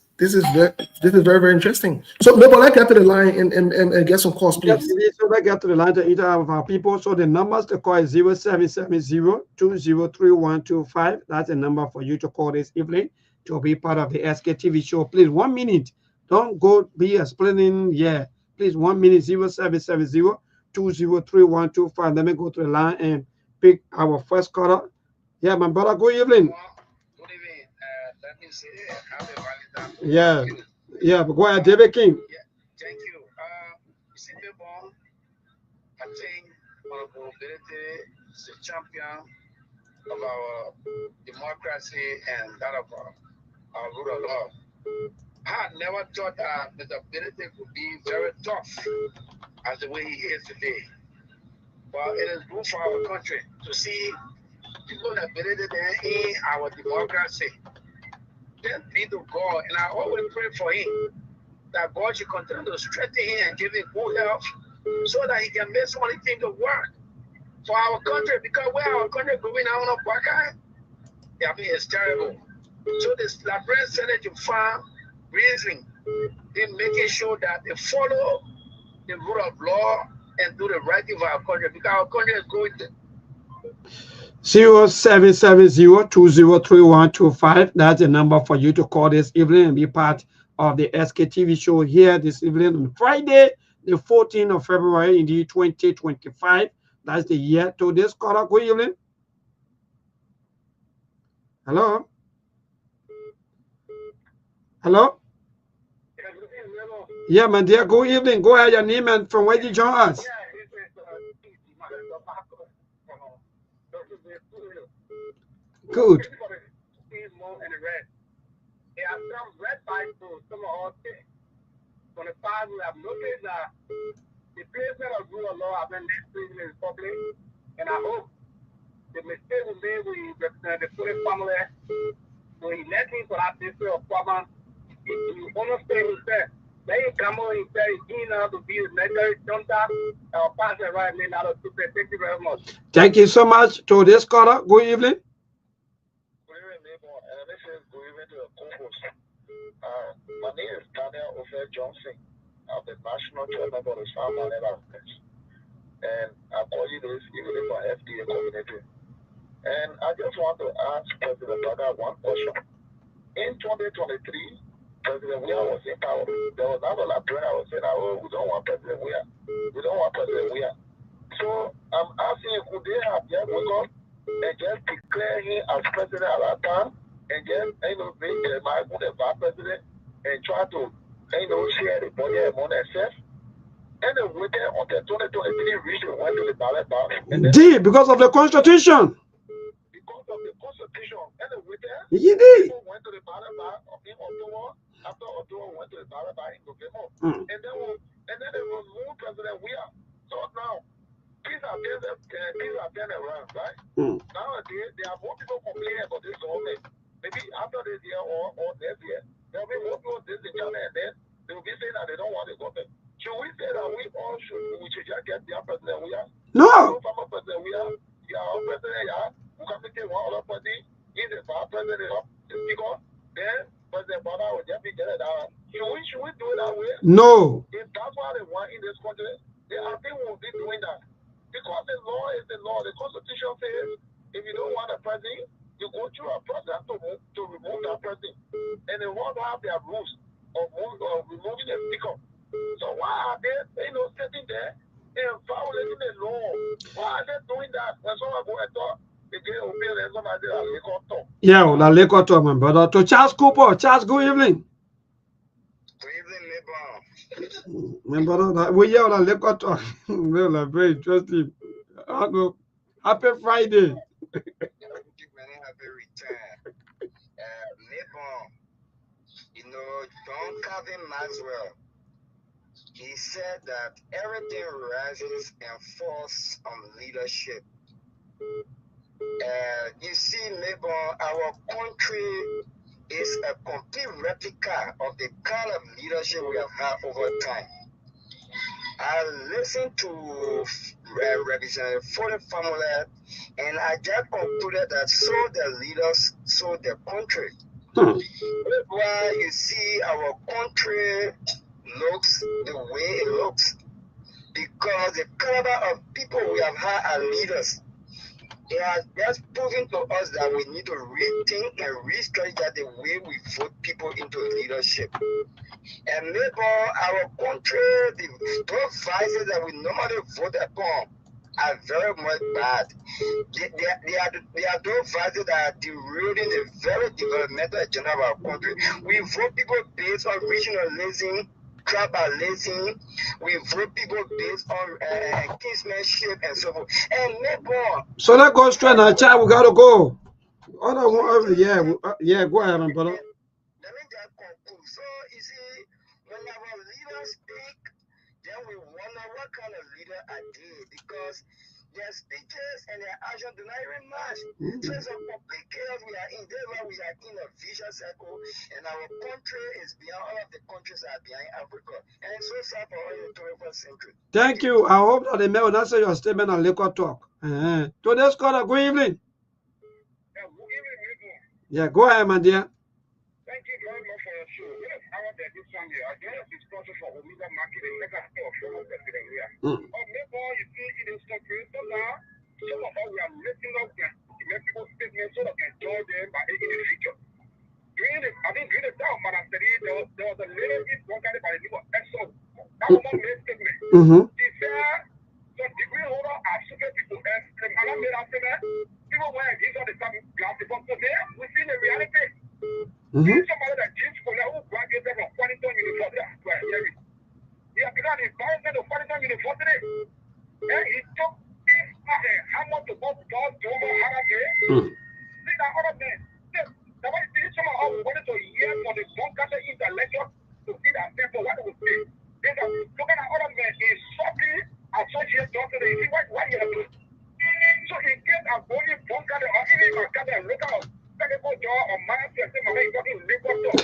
very, very interesting. So Melbourne, let's get to the line and get some calls, please.
Yes, so let's get to the line to either of our people. So the numbers to call is 0770-203125. That's the number for you to call this evening to be part of the SKTV show. Please, 1 minute. Don't go be explaining. Yeah, please, 1 minute. 0770-203125. Let me go to the line and pick our first caller. Yeah, my brother, good evening.
Good evening. Let me say happy Valentine.
Yeah, but go ahead, David King.
Yeah, thank you. You see, people, I think Honorable Ability is a champion of our democracy and that of our rule of law. I had never thought that Mr. Ability could be very tough as the way he is today. But it is good for our country to see people that believe in our democracy. Then be to God, and I always pray for him that God should continue to strengthen him and give him good health so that he can make some of the things to work for our country, because where our country is going now on a back, I mean, it's terrible. So this Labrador Senate to find reason in making sure that they follow the rule of law and do the right thing for our country, because our country is going to
0770-203125. That's the number for you to call this evening and be part of the SKTV show here this evening on Friday, the 14th of February, indeed 2025. That's the year to this caller. Good evening. Hello. Hello. Yeah, my dear. Good evening. Go ahead, your name and from where you join us. Good.
25, we have noticed that the placement of rule of law have been displayed in public, and I hope the mistake we made with the Fully family to elect him for that district of Kwama, you understand himself. They come on and say, you know, to be a legendary junta, or pass it right now to super. Thank you very much.
Thank you so much to this caller. Good evening.
Good evening, neighbor. This is good evening to the co-host. My name is Daniel Ofer Johnson. I'm the national chairman of the Farmer Alliance. And I call you this even for FDA community. And I just want to ask President Baga one question. In 2023, President Weah was in power. There was not a lot of I was saying, oh, we don't want President Weah. We don't want President Weah. So I'm asking you, could they have just wake up and just declare him as president at that time and just, make Jeremiah Moon the vice president and try to, share the budget among themselves? And then waited until 2023 reached and went to the ballot box.
Because of the Constitution.
Because of the Constitution. And then waited.
People
went to the ballot box in October. After October, went to the ballot box in November. And then they removed President Weah. So now, things are turning around, right? Nowadays, there are more people complaining about this government. Maybe after this year or next year, there will be more people this in China, and then they will be saying that they don't want the government. Should we say that we should just get their president? We are
no.
Former president, we are our president. We can make one other party. He's the vice president of the speaker. Then President Bada will just be getting that. Should we do it that way?
No.
If that's what they want in this country, I think we will be doing that. Because the law is the law. The Constitution says if you don't want a president, you go through a process to remove that president. And they want to have their rules of removing the speaker. So why are they, sitting there and violating the law? Why are they doing that? When someone go and talk, they get obedient and somebody say, "I can't talk."
Yeah, well, I like talk, my brother. To Charles Cooper. Charles, good evening.
Good evening, neighbor.
My brother, we hear on liquor talk. Well, I'm very interesting. Happy Friday.
Happy return. Neighbor, John Calvin Maxwell, he said that everything rises and falls on leadership. You see, neighbor, our country is a complete replica of the kind of leadership we have had over time. I listened to Representative for the family, and I just concluded that so the leaders, so the country. Why you see our country looks the way it looks, because the caliber of people we have had as leaders, it has just proven to us that we need to rethink and restructure the way we vote people into leadership. And neighbor, our country, those vices that we normally vote upon are very much bad. They are those vices that are derailing the very developmental agenda of our country. We vote people based on regionalism, tribalism. We vote people based on kinsmanship and so forth. And neighbor.
So let's go straight now, child. We gotta go. Yeah, go ahead, my brother.
Let me just conclude. So you see, when our leaders speak, then we wonder what kind of leader are they, because their speeches and their actions do not even match. So it's a complete chaos we are in. That's why we are in a vicious circle, and our country is beyond all of the countries that are behind Africa. And it's so sad for all the 21st century.
Thank you. I hope that the mail will answer your statement on liquor talk. Today's caller, good evening.
Yeah, good evening.
Yeah, go ahead, my dear.
Thank you very much for your show. I want to do something. I guess it's sponsor for Omega Market and Mega Store for President Weah. Maybe you see in this country, so now, some of us we are lifting up the people statements so that can join them by in the future. During the time of Madam Seri, there was a little bit one guy by the name of Exxon. That was one main statement. He said, the degree holder are super people. And the Madam made us say that people wear these are the same glasses. But today, we see the reality. Somebody that James Kola who graduated from Washington University. He has become the president of Washington University. And he took this hammer to both God, Domo, Harake. See that other man. Somebody see someone who wanted to hear for the bunker intellectual. to see that people, what they will say. They are looking at other men insulting associate doctor. They see what you have to. So in case I'm only one kind of, or even my kind of look out, technical door or my say my man talking legal talk.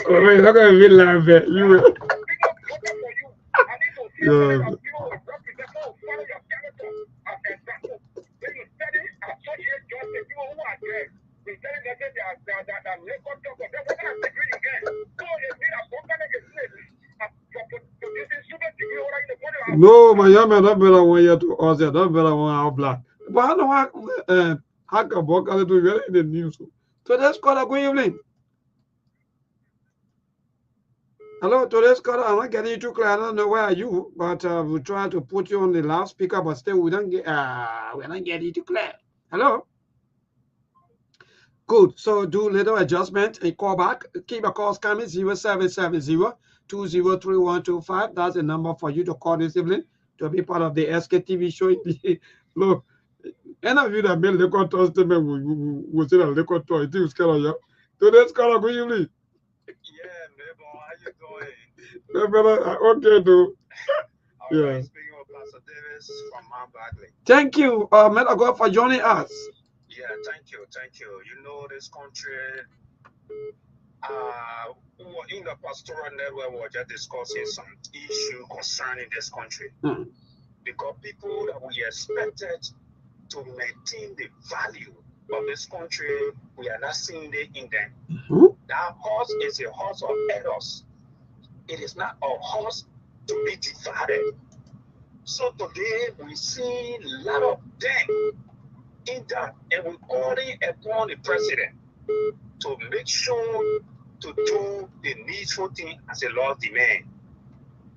Oh, wait, look at me laugh at you.
People voted for you. I need to see that people will represent, follow your character as example. When you study associate justice, people who are there, they tell them that they are legal talk. They're not degree again. So they mean a broken against
no, my young man, don't better one year to us, don't better one out black. But I know how can walk out to get in the news. So that's called a good evening. Hello, today's caller. I'm not getting you too clear. I don't know where are you, but we'll try to put you on the loudspeaker, but still we don't get we're not getting you too clear. Hello? Good. So do little adjustment and call back. Keep your calls coming 0770-203125. That's the number for you to call this evening to be part of the SKTV show. Look, any of you that made liquor tour statement will say that liquor tour. It is kind of you. Today's caller, good evening.
Yeah, Mabel, how you doing?
No, brother, okay, dude.
Yeah. Speaking of Pastor Davis from Mount Bagley.
Thank you, man of God, for joining us.
Yeah, thank you. You know, this country, in the pastoral network, we were just discussing some issue concerning this country. Because people that we expected to maintain the value of this country, we are not seeing it in them. That horse is a horse of errors. It is not a horse to be divided. So today we see a lot of them in that, and we're calling upon the president to make sure to do the needful thing as a law demand.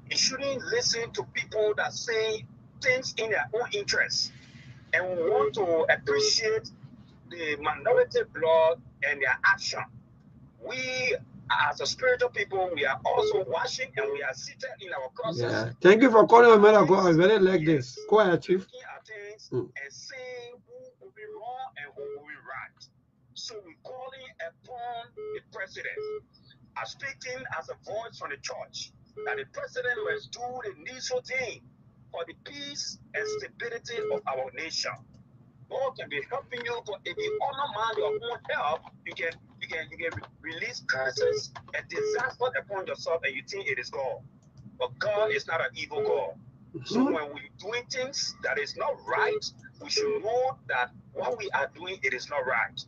He shouldn't listen to people that say things in their own interest. And we want to appreciate the minority blood and their action. We, as a spiritual people, we are also watching and we are seated in our process.
Yeah. Thank you for calling, man of God. I really like this. Go ahead, Chief.
Looking at things and seeing who will be wrong and who will be right. So we're calling upon the president, speaking as a voice from the church, that the president must do the needful thing for the peace and stability of our nation. God can be helping you, but if you honor man your own help, you can release curses and disaster upon yourself, and you think it is God. But God is not an evil God. So when we're doing things that is not right, we should know that what we are doing, it is not right.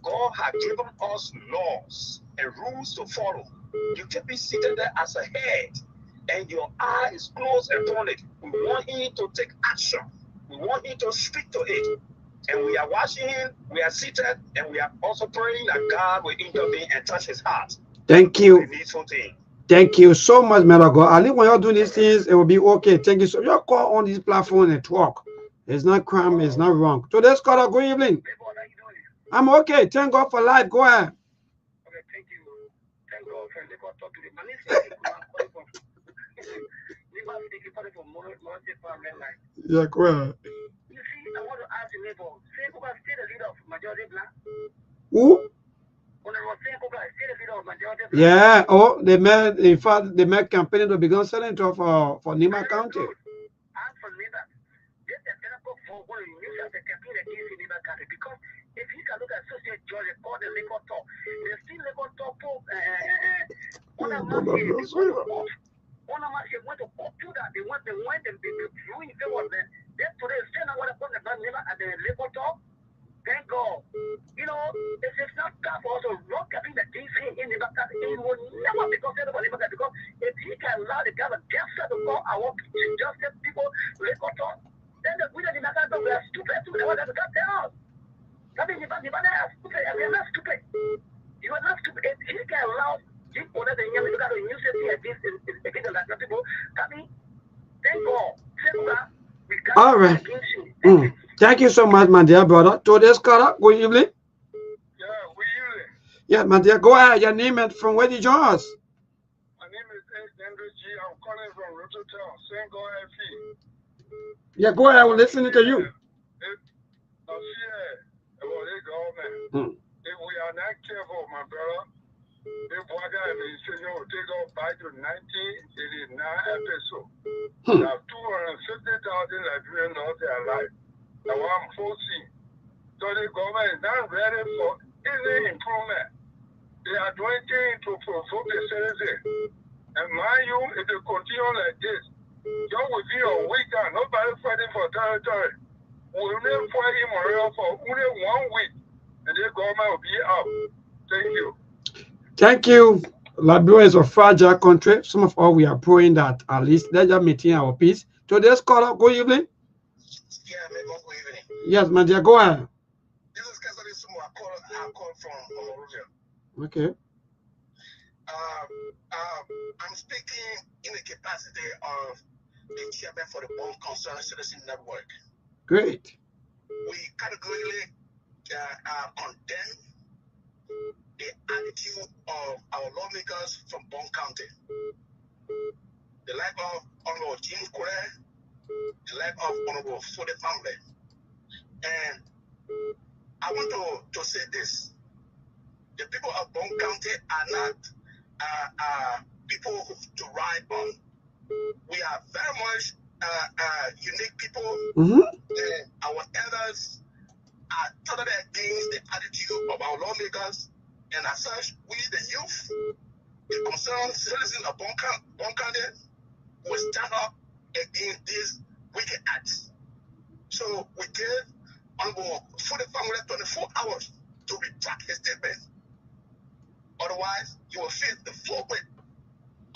God has given us laws and rules to follow. You can be seated there as a head, and your eye is closed upon it. We want him to take action. We want him to speak to it. And we are watching him, we are seated, and we are also praying that God will intervene and touch his heart.
Thank you. Thank you so much, man of God. I think when you're doing these things, it will be okay. Thank you. So you call on this platform and talk. It's not crime, it's not wrong. So let's call. Good evening. I'm okay. Thank God for life. Go ahead.
Okay, thank you. Thank God for the God talk to the man.
Yeah, go ahead.
You see, I want to ask the neighbor, say who was still the leader of majority black?
Who?
When I was saying who was still the leader of majority black?
Yeah, oh, they made, in fact, they made campaign to become senator for Nima County.
Ask for me that. This is example for one you use as a campaign against Nima County, because if you can look at associate judge and call the legal talk, they still legal talk for one of my went to court to that. They went and ruined the one. Then today, still not want to put the man at the legal talk. Thank God. You know, if it's not tough for us to look at the things in the back, it will never become anybody because if he can allow the government just to go, I want to just get people legal talk, then the winner in the matter we are stupid too. They want to tell us. I mean, the man is stupid. We are not stupid. You are not stupid. If he can allow people that they look at the news against the people, I mean, thank God.
All right. Thank you so much, my dear brother. Today's caller, good evening.
Yeah, good evening.
Yeah, my dear, go ahead. Your name and from where did you join us?
My name is Andrew G. I'm calling from Rototown, St. God FE.
Yeah, go ahead. We're listening to you.
If we are not careful, my brother, The Boga administration will take off back to 1989 episode. Now 250,000 Liberians lost their life. Now I'm forcing. So the government is not ready for any improvement. They are doing things to provoke the citizens. And mind you, if they continue like this, just within a week, nobody fighting for territory. We'll only fight him around for only 1 week, and the government will be out. Thank you.
Thank you. Liberia is a fragile country. Some of us we are praying that at least let them maintain our peace. Today's caller, good evening.
Yeah, maybe good evening.
Yes, my dear, go ahead.
This is Castle Sumo. I call from Monrovia.
Okay.
I'm speaking in the capacity of the chairman for the Bond Concerned Citizen Network.
Great.
We categorically condemn the attitude of our lawmakers from Bond County. The life of Honorable James Kure, the life of Honorable Fode family. And I want to say this. The people of Bond County are not people to ride on. We are very much unique people. And our elders are totally against the attitude of our lawmakers. And as such, we, the youth, the concerned citizens of Bond County, will stand up against these wicked acts. So we gave Honorable for the family 24 hours to retract his statement. Otherwise, you will face the full weight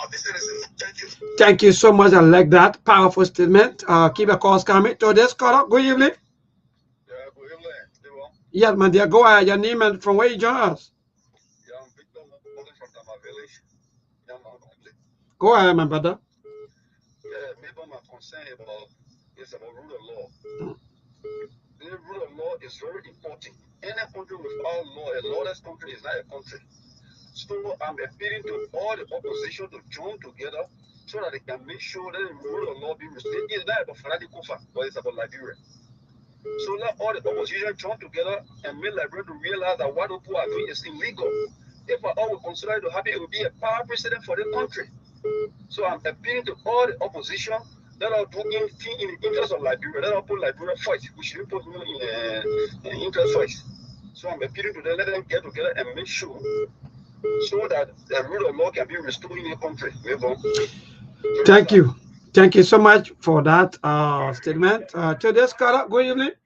of the citizens. Thank you.
Thank you so much. I like that powerful statement. Keep your calls coming. To this caller, good evening.
Yeah, good evening.
Yes, my dear, go ahead. Your name and from where you join us.
Yeah, I'm Victor from Tama Village.
Go ahead, my brother.
Yeah, maybe my concern is about rule of law. The rule of law is very important. Any country without law, a lawless country is not a country. So I'm appealing to all the opposition to join together so that they can make sure that the rule of law be restored. It's not about Fanati Kufa, but it's about Liberia. So let all the opposition join together and make Liberia to realize that what people are doing is illegal. If we all will consider it to happen, it will be a power precedent for the country. So I'm appealing to all the opposition that are doing things in the interest of Liberia, that are put Liberia first. We should put them in interest first. So I'm appealing to them, let them get together and make sure so that the rule of law can be restored in the country.
Thank you. Thank you so much for that statement. Today's caller, good evening.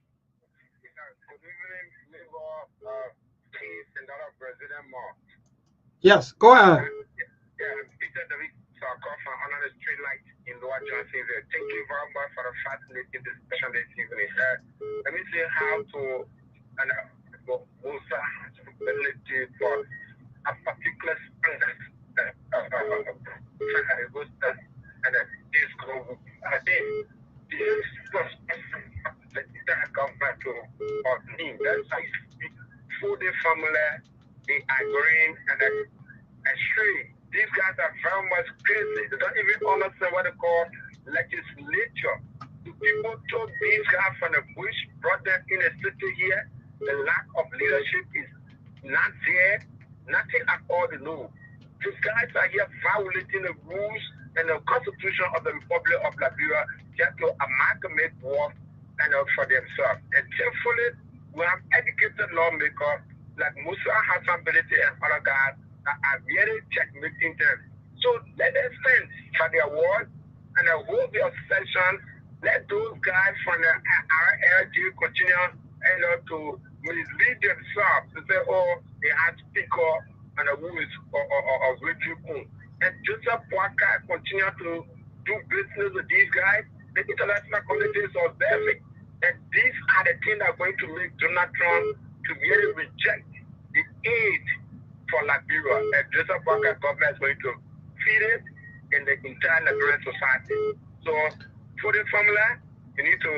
Yes, go ahead.
Thank you very much for the fascinating discussion this evening. Let me say how to also ability for a particular standard and this group. I think this government to that's how you speak for the family, the agreeing and extreme. These guys are very much crazy. They don't even understand what they call legislature. The people took these guys from the bush, brought them in a city here. The lack of leadership is not there. Nothing at all to know. These guys are here violating the rules and the constitution of the Republic of Liberia just to amalgamate wealth and for themselves. And thankfully, we have educated lawmakers like Musa Hassan Belete and other guys that are really checkmating them. So let them stand for their word and hold their session. Let those guys from the RLG continue to mislead themselves to say, oh, they had speaker and who is Richie Kun. And Joseph Walker continue to do business with these guys. The international community is observing. And these are the things that are going to make Donald Trump to really reject the aid for Liberia. And Joseph Walker government is going to feed it in the entire Liberian society. So for the family, you need to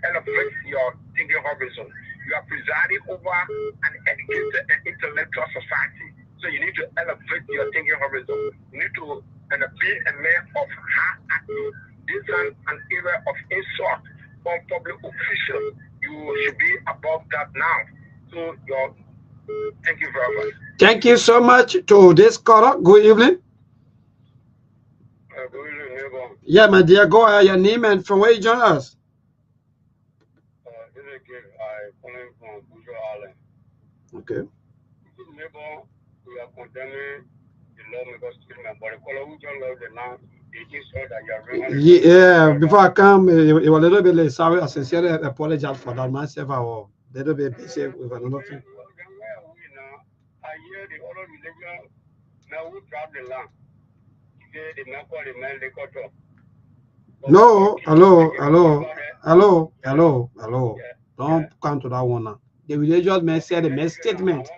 elevate your thinking horizon. You are presiding over an educated and intellectual society. So you need to elevate your thinking horizon. You need to be a man of high acting. This is an area of insult from public officials. You should be above that now. So your Thank you very much.
Thank you so much to this caller. Good evening.
Good evening, neighbor.
Yeah, my dear, go ahead. Your name and from where you join us.
This is a kid. I calling from Bujo Island.
Okay.
Neighbor, we are condemning the lawmaker statement, but the color who just love the land, they just saw that you are running.
Yeah, before I come, it was a little bit late. Sorry, I sincerely apologize for that. Myself, I was a little bit busy with another thing.
I hear the other religion now who drop the land. They the man call the man they got up.
No, hello. Don't come to that one now. The religious man said a mess statement.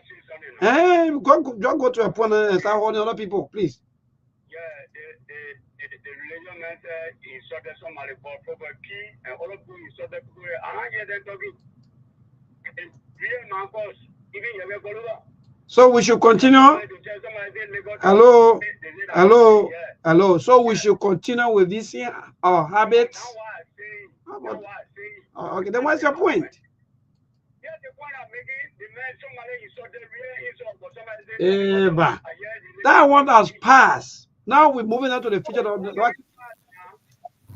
Hey, don't go to a point and start holding other people, please.
Yeah, the religion man said he insulted somebody for property and all of you insulted people. I hear them talking. Real man cause even you ever go.
So we should continue. Hello. So we should continue with this habits. Okay, then what's your point? That one has passed. Now we're moving on to the future of the.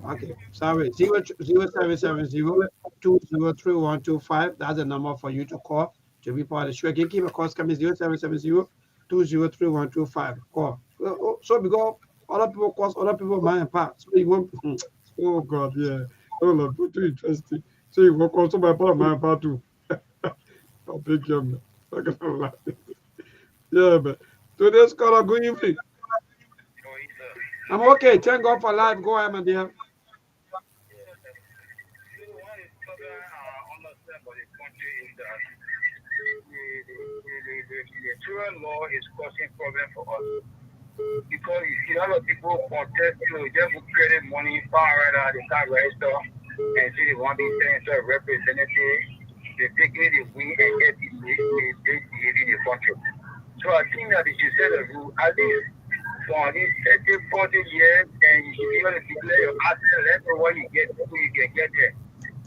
Okay, sorry. 0770-203125. That's the number for you to call to be part of the show. Again, keep a call coming 0770-203125. Call. So because other people cause other people mind and part. So you want oh God, yeah. Oh Lord, too interesting. So you want call somebody part mind part too. I'll pick you man. Yeah, but today's caller, good evening. I'm okay. Thank God for life. Go ahead, my dear.
The children law is causing problem for us because you see a lot of people contest just create money far right they can't register and see they want to be sent to a representative. They take it, they win and get the in the country. So I think that if you set a rule, at least for these 30, 40 years, and you should be able to declare your asset, let know what you get, who you can get there.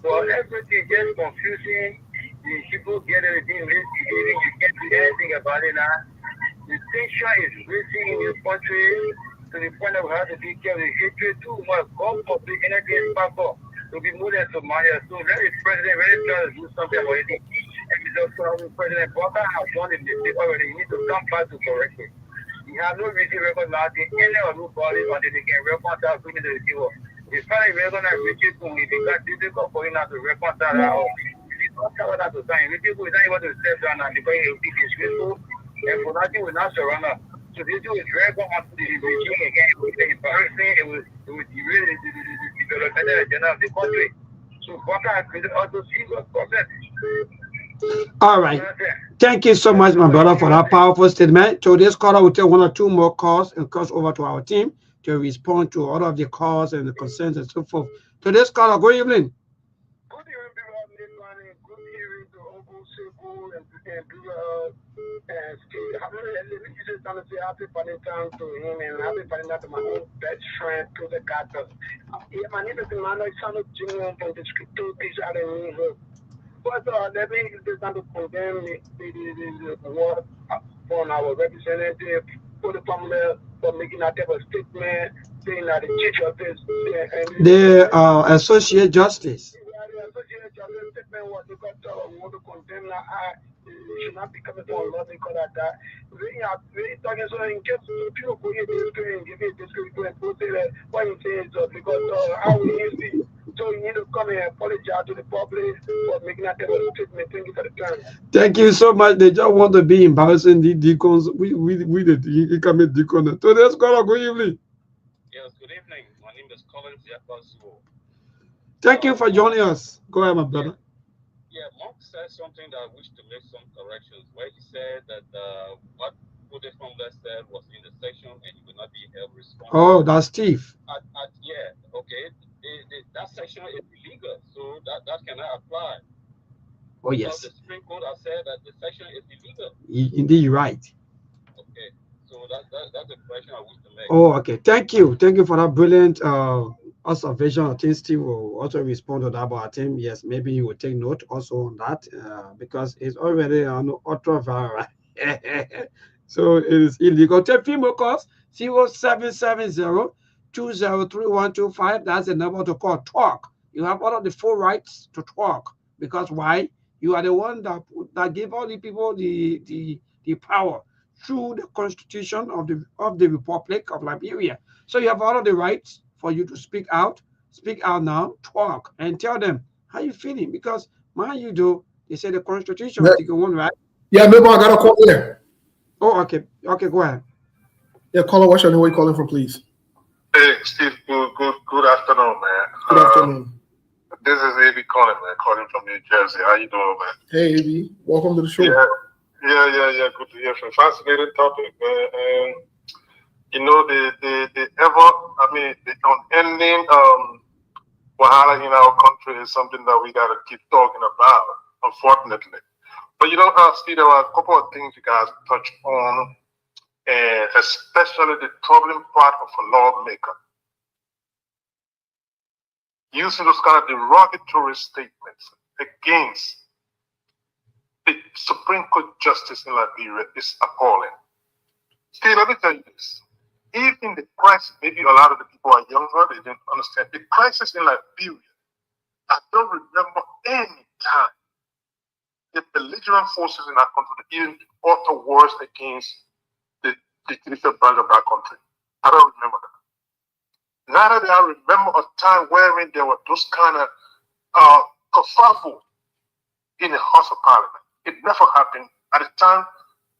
So everything just confusing. The people get everything risky, you can't do anything about it now. The tension is rising in this country to the point that we have to be careful. The hatred too much. God forbid anything back up to be moved to Somalia. So let the president really try to do something about it. And because President Walker has done the mistake already, he needs to come back to correct it. He has no reason recognizing any of those bodies until they can reconcile bringing to the table. If finally recognize Richard Kung, it becomes difficult for him not to reconcile that. That to time. We people is not able to step down and because it will be disgraceful and for nothing will not surrender. So this is very common to the regime again. It was embarrassing. It was really the development agenda of the country. So Walker has created also serious problems.
All right. Thank you so much, my brother, for that powerful statement. So this caller will take one or two more calls and cross over to our team to respond to all of the calls and the concerns and so forth. So this caller, good evening.
Happy Valentine to him and happy Valentine to my own best friend to the doctor. Yeah, my name is Emmanuel Sano Junior from the Sktv-Lib out of New York. But let me just to condemn the war from our representative for the family for making that type of statement, saying that the chief of this
the associate justice.
The associate justice statement was because we want to condemn that. Should not be coming from law because of that. Really talking so in case people go here this and give me this and post it what you say is because how we use it. So you need to come and apologize to the public for making that type of statement. Thank you for the time.
Thank you so much. They just want to be embarrassing the deacons. We the commit deacon. So let's go. Good evening.
Yes, good evening. My name is Collins Yapasu.
Thank you for joining us. Go ahead, my brother.
Yeah, Mark said something that I wish to make some corrections, where he said that what Kode Founder said was in the section and he will not be held responsible.
Oh, that's Steve.
Yeah, okay. That section is illegal, so that cannot apply.
Oh, yes.
So the Supreme Court has said that the section is illegal.
Indeed, you're right.
Okay, so that's the correction I wish to make.
Oh, okay. Thank you for that brilliant observation. I think Steve will also respond to that, but I think yes, maybe he will take note also on that because it's already on ultra viral. So it is illegal. Take few more calls 0770 203125. That's the number to call. Talk. You have all of the full rights to talk because why? You are the one that give all the people the power through the constitution of the Republic of Liberia. So you have all of the rights for you to speak out now, talk, and tell them how you feeling. Because mind you do, they say the constitution,
Yeah,
Article 1, right?
yeah, maybe I got a call here.
Oh, okay. Okay, go ahead.
Yeah, caller, what's your name? Where you calling from, please?
Hey, Steve, good afternoon, man.
Good afternoon.
This is AB calling, man, calling from New Jersey. How you doing, man?
Hey, AB, welcome to the show.
Yeah. Good to hear from. Fascinating topic, man. And you know, the unending wahala in our country is something that we gotta keep talking about, unfortunately. But you know, Steve, there are a couple of things you guys touch on, and especially the troubling part of a lawmaker. Using those kind of derogatory statements against the Supreme Court justice in Liberia is appalling. See, let me tell you this. Even the crisis, maybe a lot of the people are younger, they didn't understand. The crisis in Liberia, I don't remember any time the belligerent forces in our country even utter wars against the judicial branch of our country. I don't remember that. Neither do I remember a time wherein there were those kind of kerfuffle in the House of Parliament. It never happened. At the time,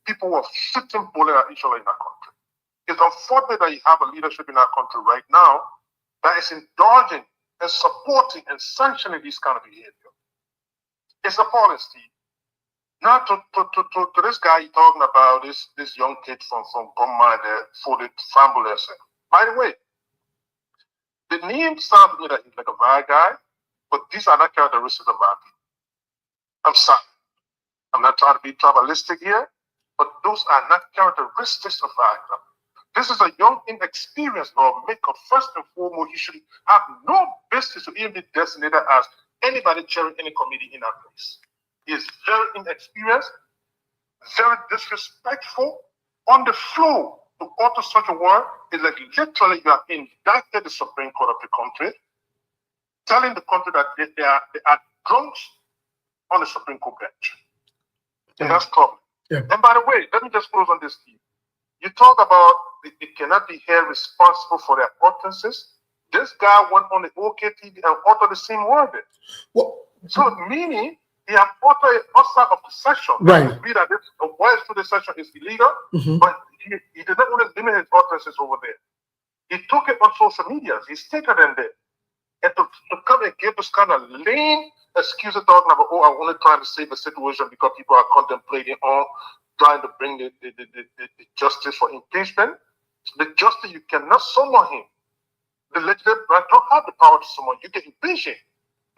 people were shooting bullets at each other in our country. It's unfortunate that you have a leadership in our country right now that is indulging and supporting and sanctioning this kind of behavior. It's appalling, Steve. Now to this guy you're talking about, this young kid from Goma there for the family. By the way, the name sounds to me that he's like a bad guy, but these are not characteristics of bad people. I'm sorry. I'm not trying to be tribalistic here, but those are not characteristics of bad guys. This is a young, inexperienced lawmaker. First and foremost, he should have no business to even be designated as anybody chairing any committee in that place. He is very inexperienced, very disrespectful. On the floor, to utter such a word is like literally you have indicted the Supreme Court of the country, telling the country that they are drunks on the Supreme Court bench. And that's trouble.
Yeah.
And by the way, let me just close on this, Steve. You talk about it cannot be held responsible for their utterances. This guy went on the OKTV and uttered the same word.
Well,
so meaning he have uttered outside of the session.
Right.
Be that this voice to the session is illegal, but he did not want to limit his utterances over there. He took it on social media. He's taken them there. And to come and give this kind of lame excuses talking about, oh, I'm only trying to save the situation because people are contemplating on trying to bring the justice for impeachment. The justice, you cannot summon him. The legislative branch don't have the power to summon. You can impeach him.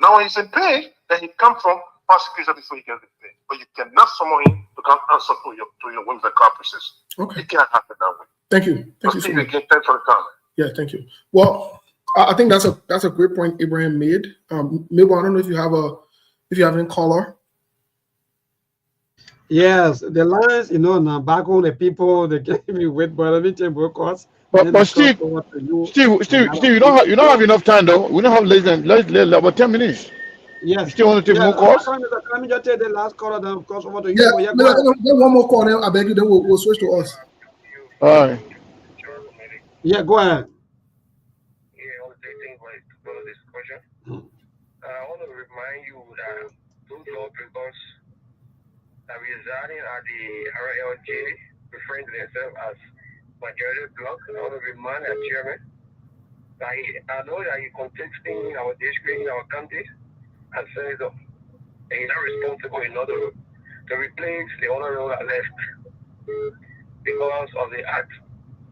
Now when he's impeached, then he comes from prosecution before he gets impeached. But you cannot summon him to come answer to your whims and caprices.
Okay.
It can't happen that way.
Thank you. Thank you so much.
Again, thanks for the comment.
Yeah, thank you. Well, I think that's a great point Abraham made. Maybe I don't know if you have any caller.
Yes, the lines, now back on the people they gave me with, but let me tell you, course.
But Steve, you don't have enough time though. We don't have less than about 10 minutes.
Yes.
You still want to take more calls?
Let me just take the last caller, then of course over to you.
Yeah, get one more call. Then I beg you. Then we'll switch to us.
All right.
Yeah, go ahead.
I want to remind you that those lawmakers that residing at the RLJ, referring to themselves as majority bloc, I want to remind the chairman that I know that you're contesting our district, our county, as senator, and you're not responsible in order to replace the honorable that left because of the act.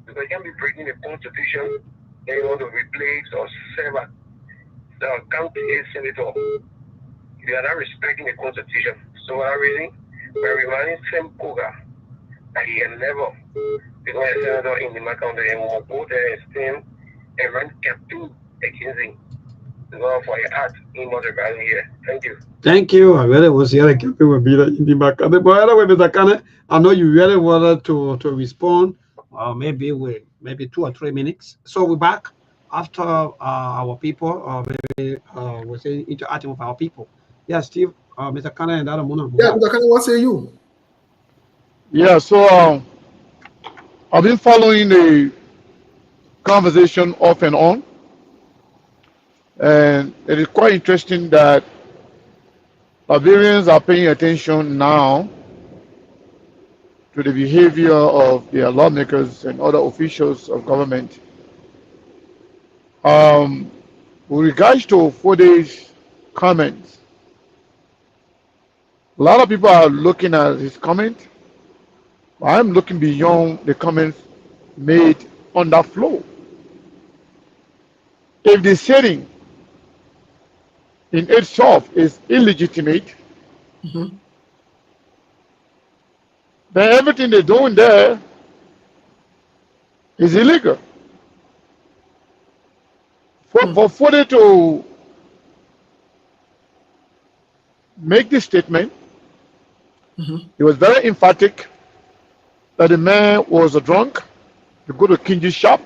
Because you can't be breaking the constitution, and you want to replace or serve as the county senator. You are not respecting the constitution. So for that reason, we're reminding Sam Koga that he can never become a senator in the county and will go there and stand and run campaign Kinsey, to go for your art in Mother Garden here. Thank you.
Thank you. I really was here. Like, we will be in the back. But anyway, Mr. Kane, I know you really wanted to respond. Maybe 2 or 3 minutes. So we're back after our people, or maybe we'll say interacting with our people. Yeah, Steve, Mr. Kane and Adam Muna.
Yeah, Mr. Kane, what say you?
Yeah, so I've been following the conversation off and on, and it is quite interesting that Liberians are paying attention now to the behavior of their lawmakers and other officials of government. With regards to Fode's comments, a lot of people are looking at his comment. I'm looking beyond the comments made on that floor. If the setting in itself is illegitimate, then everything they're doing there is illegal. For Fode to make this statement, he was very emphatic that the man was a drunk. To go to Kinji's shop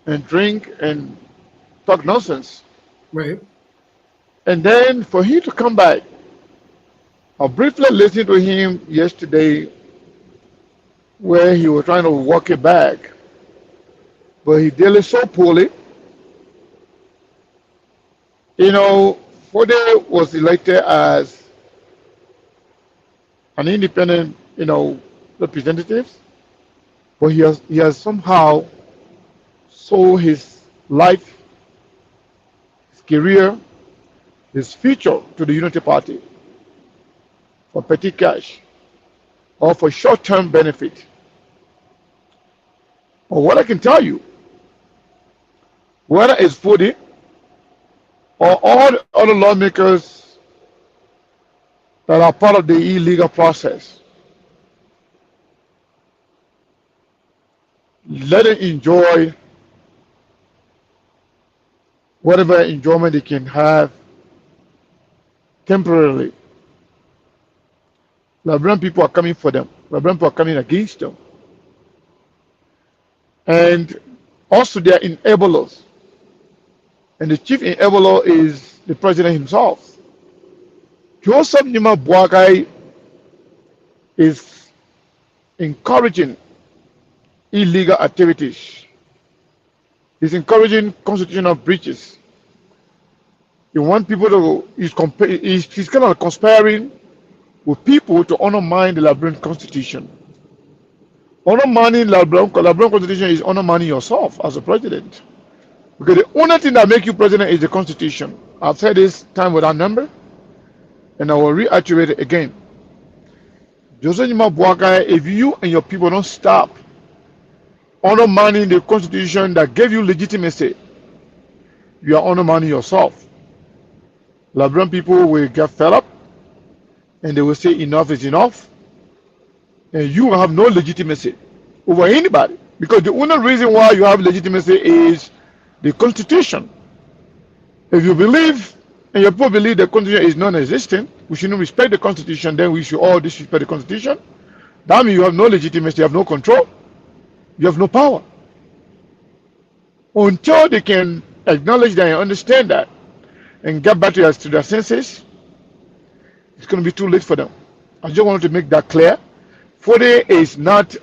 and drink and talk nonsense.
Right.
And then for him to come back, I briefly listened to him yesterday where he was trying to walk it back, but he did it so poorly. You know, Fode was elected as an independent, representative, but he has somehow sold his life, his career, his future to the Unity Party for petty cash or for short-term benefit. But what I can tell you, whether it's Fode or all the other lawmakers that are part of the illegal process, let them enjoy whatever enjoyment they can have temporarily. Liberian people are coming for them. Liberian people are coming against them. And also they are enablers. And the chief enabler is the president himself. Joseph Nima Boakai is encouraging illegal activities. He's encouraging constitutional breaches. He wants people to, he's kind of conspiring with people to undermine the Liberian constitution. Undermining Liberian constitution is undermining yourself as a president. Because the only thing that makes you president is the constitution. I've said this time without number, and I will reiterate it again. Joseph Nima Boakai, if you and your people don't stop undermining the constitution that gave you legitimacy, you are undermining yourself. Liberian people will get fed up and they will say enough is enough, and you will have no legitimacy over anybody, because the only reason why you have legitimacy is the constitution. If you believe and your people believe the constitution is non-existent, we shouldn't respect the constitution, then we should all disrespect the constitution. That means you have no legitimacy, you have no control, you have no power. Until they can acknowledge that and understand that and get back to their senses, it's going to be too late for them. I just wanted to make that clear. Fode is not,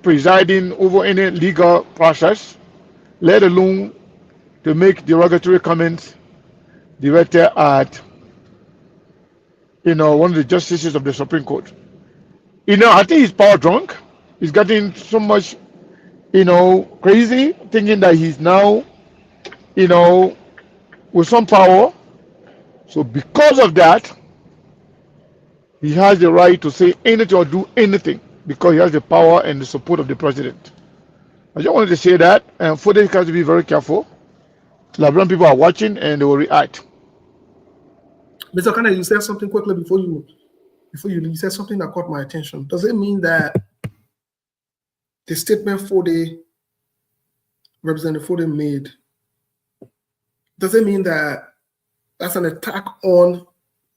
presiding over any legal process, let alone to make derogatory comments directed at, one of the justices of the Supreme Court. I think he's power drunk. He's getting so much, crazy, thinking that he's now, with some power. So because of that, he has the right to say anything or do anything because he has the power and the support of the president. I just wanted to say that, and Fode has to be very careful. Liberian people are watching and they will react.
Mr. Kane, you said something quickly before you leave. You said something that caught my attention. Does it mean that the statement Fode Representative Foden made, does it mean that that's an attack on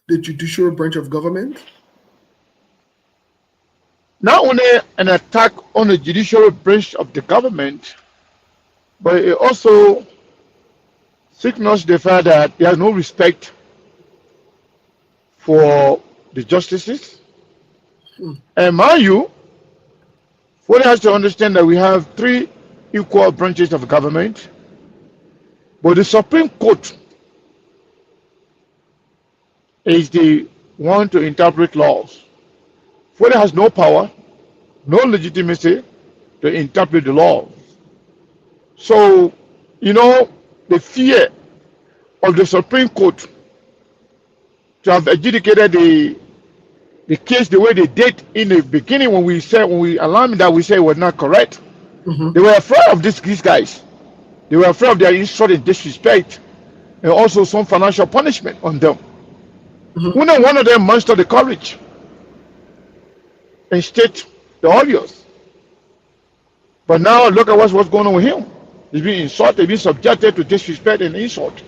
the judicial branch of government?
Not only an attack on the judicial branch of the government, but it also signals the fact that there is no respect for the justices. And mind you, one has to understand that we have 3 equal branches of government, but the Supreme Court is the one to interpret laws. One has no power, no legitimacy to interpret the laws. So, you know, the fear of the Supreme Court to have adjudicated the case the way they did in the beginning when we alarmed that we said it was not correct. They were afraid of these guys. They were afraid of their insult and disrespect and also some financial punishment on them. One of them mustered the courage and state the obvious. But now look at what's going on with him. He's being insulted, being subjected to disrespect and insult.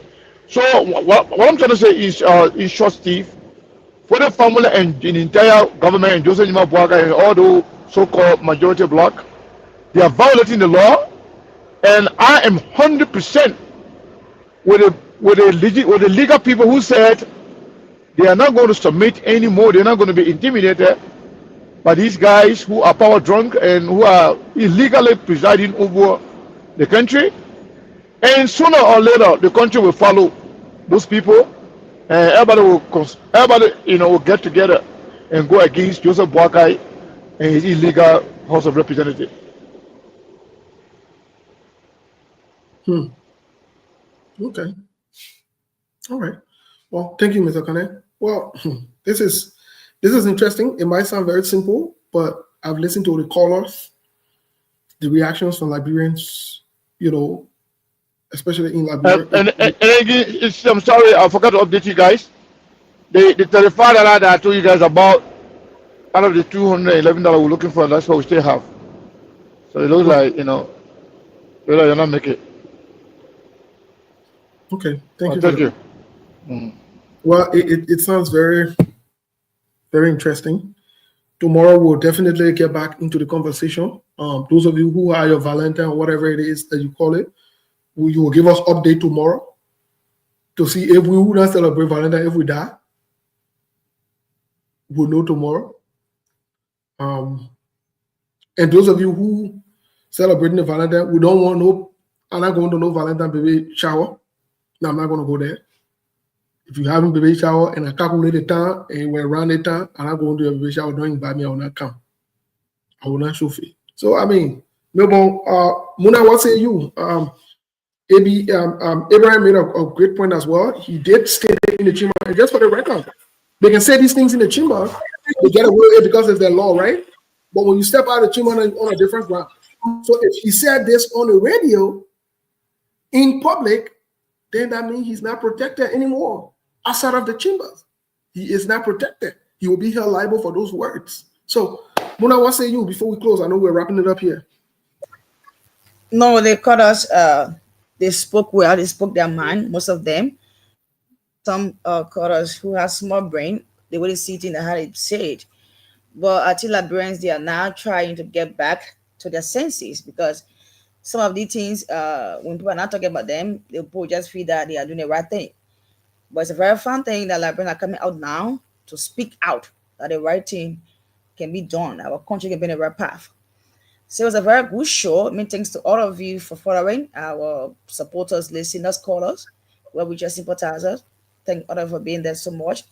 So what I'm trying to say is, in short, Steve, for the family and the entire government and Joseph Nima Bouaga and all the so-called majority bloc, they are violating the law, and I am 100% with the legal people who said they are not going to submit anymore. They're not going to be intimidated by these guys who are power drunk and who are illegally presiding over the country. And sooner or later, the country will follow those people, and everybody will get together and go against Joseph Boakai and his illegal House of Representatives.
Okay. All right. Well, thank you, Mr. Kane. Well, this is interesting. It might sound very simple, but I've listened to the callers, the reactions from Liberians, especially in Liberia.
And again, I'm sorry, I forgot to update you guys. The $35 that I told you guys about, out of the $211 we're looking for, that's what we still have. So it looks like, you're not making it.
Okay, thank you.
Thank you.
Well, it sounds very, very interesting. Tomorrow we'll definitely get back into the conversation. Those of you who are your Valentine or whatever it is that you call it, you will give us update tomorrow to see if we will not celebrate Valentine if we die. We'll know tomorrow. And those of you who celebrating the Valentine, we don't want I'm not going to no Valentine baby shower. No, I'm not going to go there. If you haven't baby shower and I calculate the time and we're around the time, I'm not going to do a baby shower. Don't invite me, I will not come. I will not show face. So I mean, Muna, what say you? Abraham made a great point as well. He did stay in the chamber, and just for the record, they can say these things in the chamber, they get away with it because it's their law, right? But when you step out of the chamber on a different ground, so if he said this on the radio in public, then that means he's not protected anymore outside of the chambers. He is not protected. He will be held liable for those words. So, Muna, what say you before we close? I know we're wrapping it up here.
No, they caught us. They spoke well. They spoke their mind. Most of them. Some caught us who have small brain. They wouldn't see it in how they say it. But I think Liberians, they are now trying to get back to their senses, because some of these things, when people are not talking about them, people just feel that they are doing the right thing. But it's a very fun thing that Liberians are coming out now to speak out that the right thing can be done. Our country can be in the right path. So it was a very good show. Thanks to all of you for following, our supporters, listeners, callers, where we just sympathizers. Thank all of you for being there so much.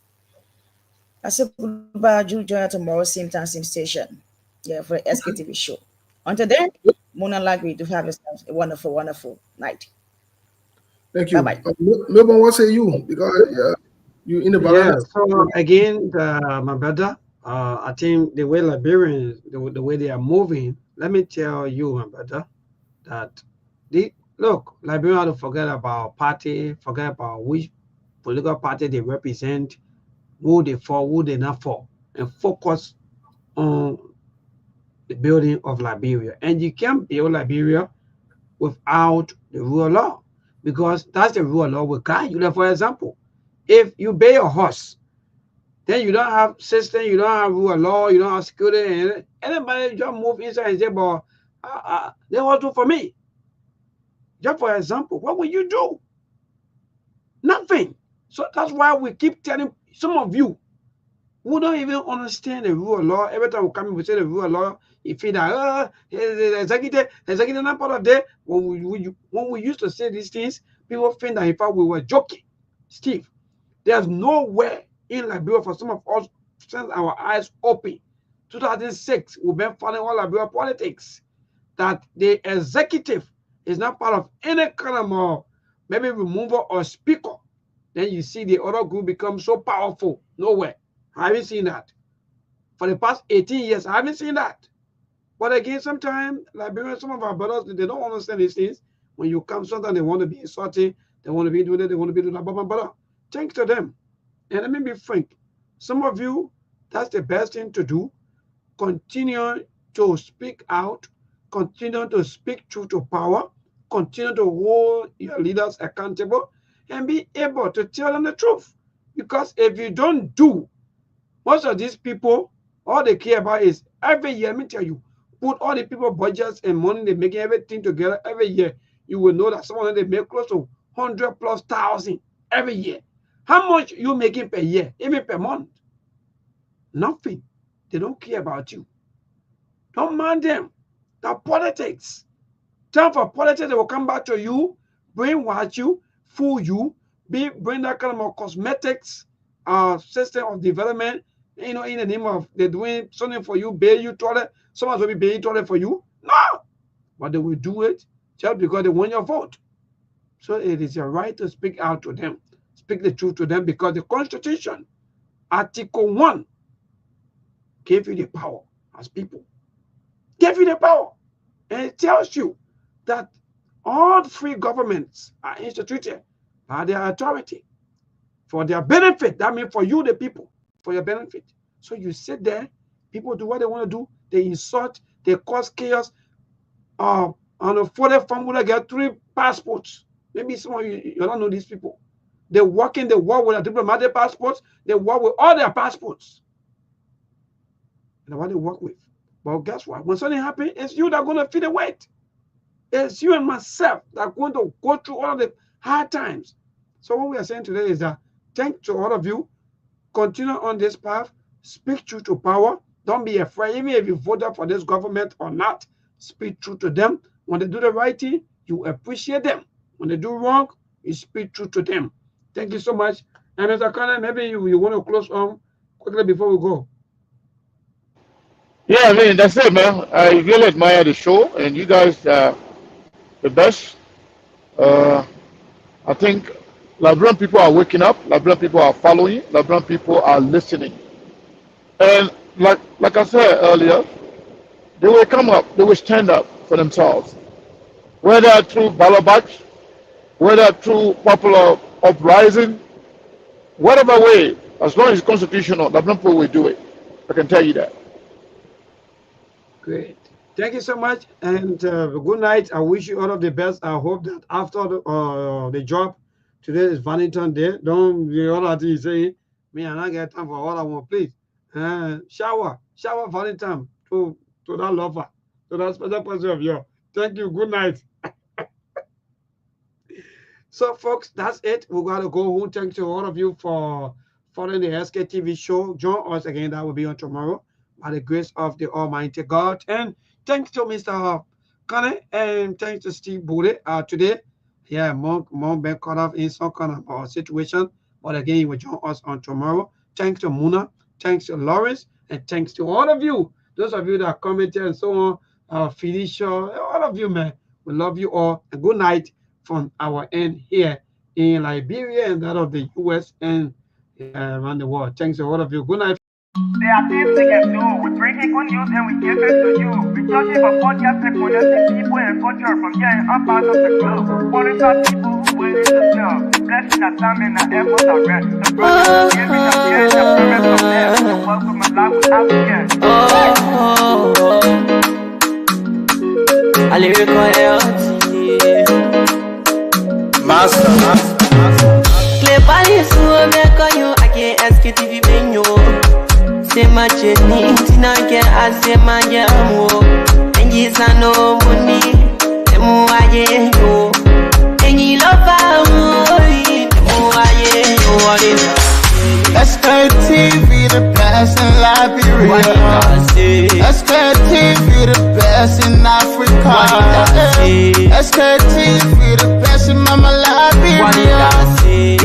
I say goodbye. You join us tomorrow, same time, same station. Yeah, for the Sktv show. Until then, Mona Lagri, to have yourself a wonderful, wonderful night.
Thank you.
Bye-bye.
Melbourne, what say you? Because you in the balance.
Yeah, so again, my brother, I think the way Liberians, the way they are moving, let me tell you, my brother, that Liberians don't forget about party, forget about which political party they represent, who they for, who they not for, and focus on the building of Liberia. And you can't build Liberia without the rule of law, because that's the rule of law will guide you. Like, for example, if you pay a horse, then you don't have system, you don't have rule of law, you don't have security, and anybody just move inside and say, but they all do for me. Just for example, what will you do? Nothing. So that's why we keep telling some of you who don't even understand the rule of law. Every time we come in, we say the rule of law. You feel that executive not part of that. When we used to say these things, people think that in fact we were joking. Steve, there's nowhere in Liberia for some of us since our eyes open. 2006, we've been following all Liberia politics, that the executive is not part of any kind of maybe removal or speaker. Then you see the other group become so powerful. Nowhere. I haven't seen that. For the past 18 years, I haven't seen that. But again, sometimes Liberians, some of our brothers, they don't understand these things. When you come, sometimes they want to be insulting, they want to be doing it, they want to be doing that. But thanks to them. And let me be frank. Some of you, that's the best thing to do. Continue to speak out. Continue to speak truth to power. Continue to hold your leaders accountable and be able to tell them the truth. Because if you don't do, most of these people, all they care about is every year, let me tell you, put all the people budgets and money, they making everything together every year. You will know that some of them, they make close to 100,000+ every year. How much you making per year, even per month? Nothing. They don't care about you. Don't mind them. The politics. Time for politics, they will come back to you, brainwash you, fool you, bring that kind of cosmetics system of development, in the name of they're doing something for you, pay you toilet, someone will be paying toilet for you. No! But they will do it just because they want your vote. So it is your right to speak out to them, speak the truth to them, because the Constitution, Article 1, gave you the power as people. Gave you the power. And it tells you that all free governments are instituted by their authority for their benefit. That means for you, the people, for your benefit. So you sit there, people do what they want to do, they insult, they cause chaos. On a further formula, get 3 passports. Maybe some of you don't know these people. They work in the war with their diplomatic passports, they work with all their passports. And what they work with. But guess what? When something happens, it's you that are going to feel the weight. It's you and myself that are going to go through all of the hard times. So what we are saying today is that thanks to all of you. Continue on this path. Speak truth to power. Don't be afraid. Even if you voted for this government or not, speak truth to them. When they do the right thing, you appreciate them. When they do wrong, you speak truth to them. Thank you so much. And Mr. Connor, maybe you want to close on quickly before we go.
Yeah, I mean, that's it, man. I really admire the show, and you guys are the best. I think Liberian people are waking up, Liberian people are following, Liberian people are listening. And like I said earlier, they will come up, they will stand up for themselves. Whether through ballot, whether through popular uprising, whatever way, as long as it's constitutional, Liberian people will do it. I can tell you that.
Great. Thank you so much, and good night. I wish you all of the best. I hope that after the job, today is Valentine Day. Don't be all that you say, me and I get time for all I want, please. Shower Valentine to that lover, to that special person of yours. Thank you. Good night. So, folks, that's it. We're going to go home. Thanks to all of you for following the Sktv show. Join us again. That will be on tomorrow by the grace of the Almighty God. And thanks to Mr. Connor and thanks to Steve Bode. Today, yeah, Monk been caught up in some kind of situation. But again, he will join us on tomorrow. Thanks to Muna. Thanks to Lawrence. And thanks to all of you. Those of you that commented and so on. Felicia, all of you, man. We love you all. And good night from our end here in Liberia and that of the U.S. and around the world. Thanks to all of you. Good night.
There are things we can do. We bring in good news and we give it to you. We talking about podcast and connecting people and culture from here and up out of the globe. Qualified people who willing to serve. Blessing that time and that effort are rest. The brothers giving us here and the parents of them. So welcome and life without again.
A lyrical health. SKTV benyo. Say my journey, tina get I say my jamo. And you no money, emu aye yo. And you love emu aye yo.
Sktv, the best in Liberia. Sktv, the best in Africa. Sktv, the best in Mama Liberia.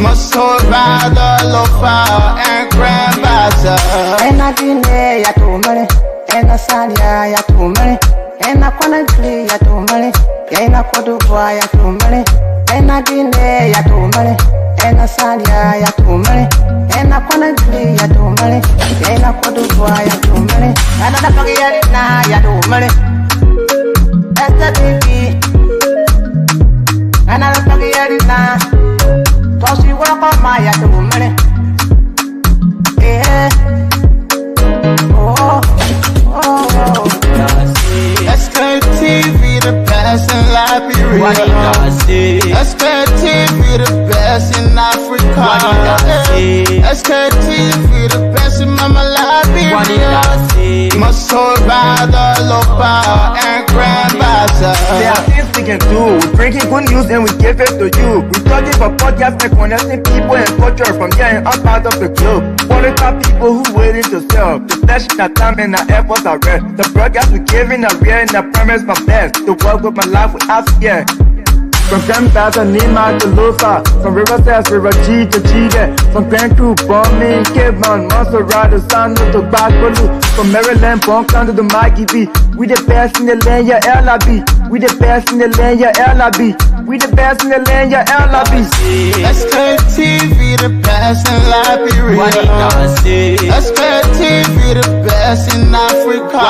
Must survive the lofa and grandmaster.
And I dine ya to money, and I salia ya to money, and I connectly ya to money, and I could do ya to money, and I dine ya to money, and I salia ya to money. And I wanna play ya do money, and I could do ya do money. Another forget now ya do money. That's the TV. Another forget now. Toss you work on my ya do money. Yeah. Oh.
Sktv, the best in Liberia. Sktv, the best in Africa. Sktv, the best in Mama Liberia. Must survive the lopa and grandmaster.
There are things we can do. We bring in good news and we give it to you. We talking for podcasts and connecting people and culture from here and out of the globe. Qualified people who waiting to sell. The flesh, the time and the efforts are red. The broadcast we giving are real and I promise my best. To work with my life without fear. From Grandfather Nima to Lufa, from Riverside, River G to Chile, from Grand Crew, Bombing, Kidman, Montserrat, San to Bacalu, from Maryland, Punk to the Mikey B. We the best in the land, yeah, LIB. We the best in the land, yeah, LIB. We the best in the land, yeah, LIB.
Sktv, the best in Liberia. Sktv, the best in Africa.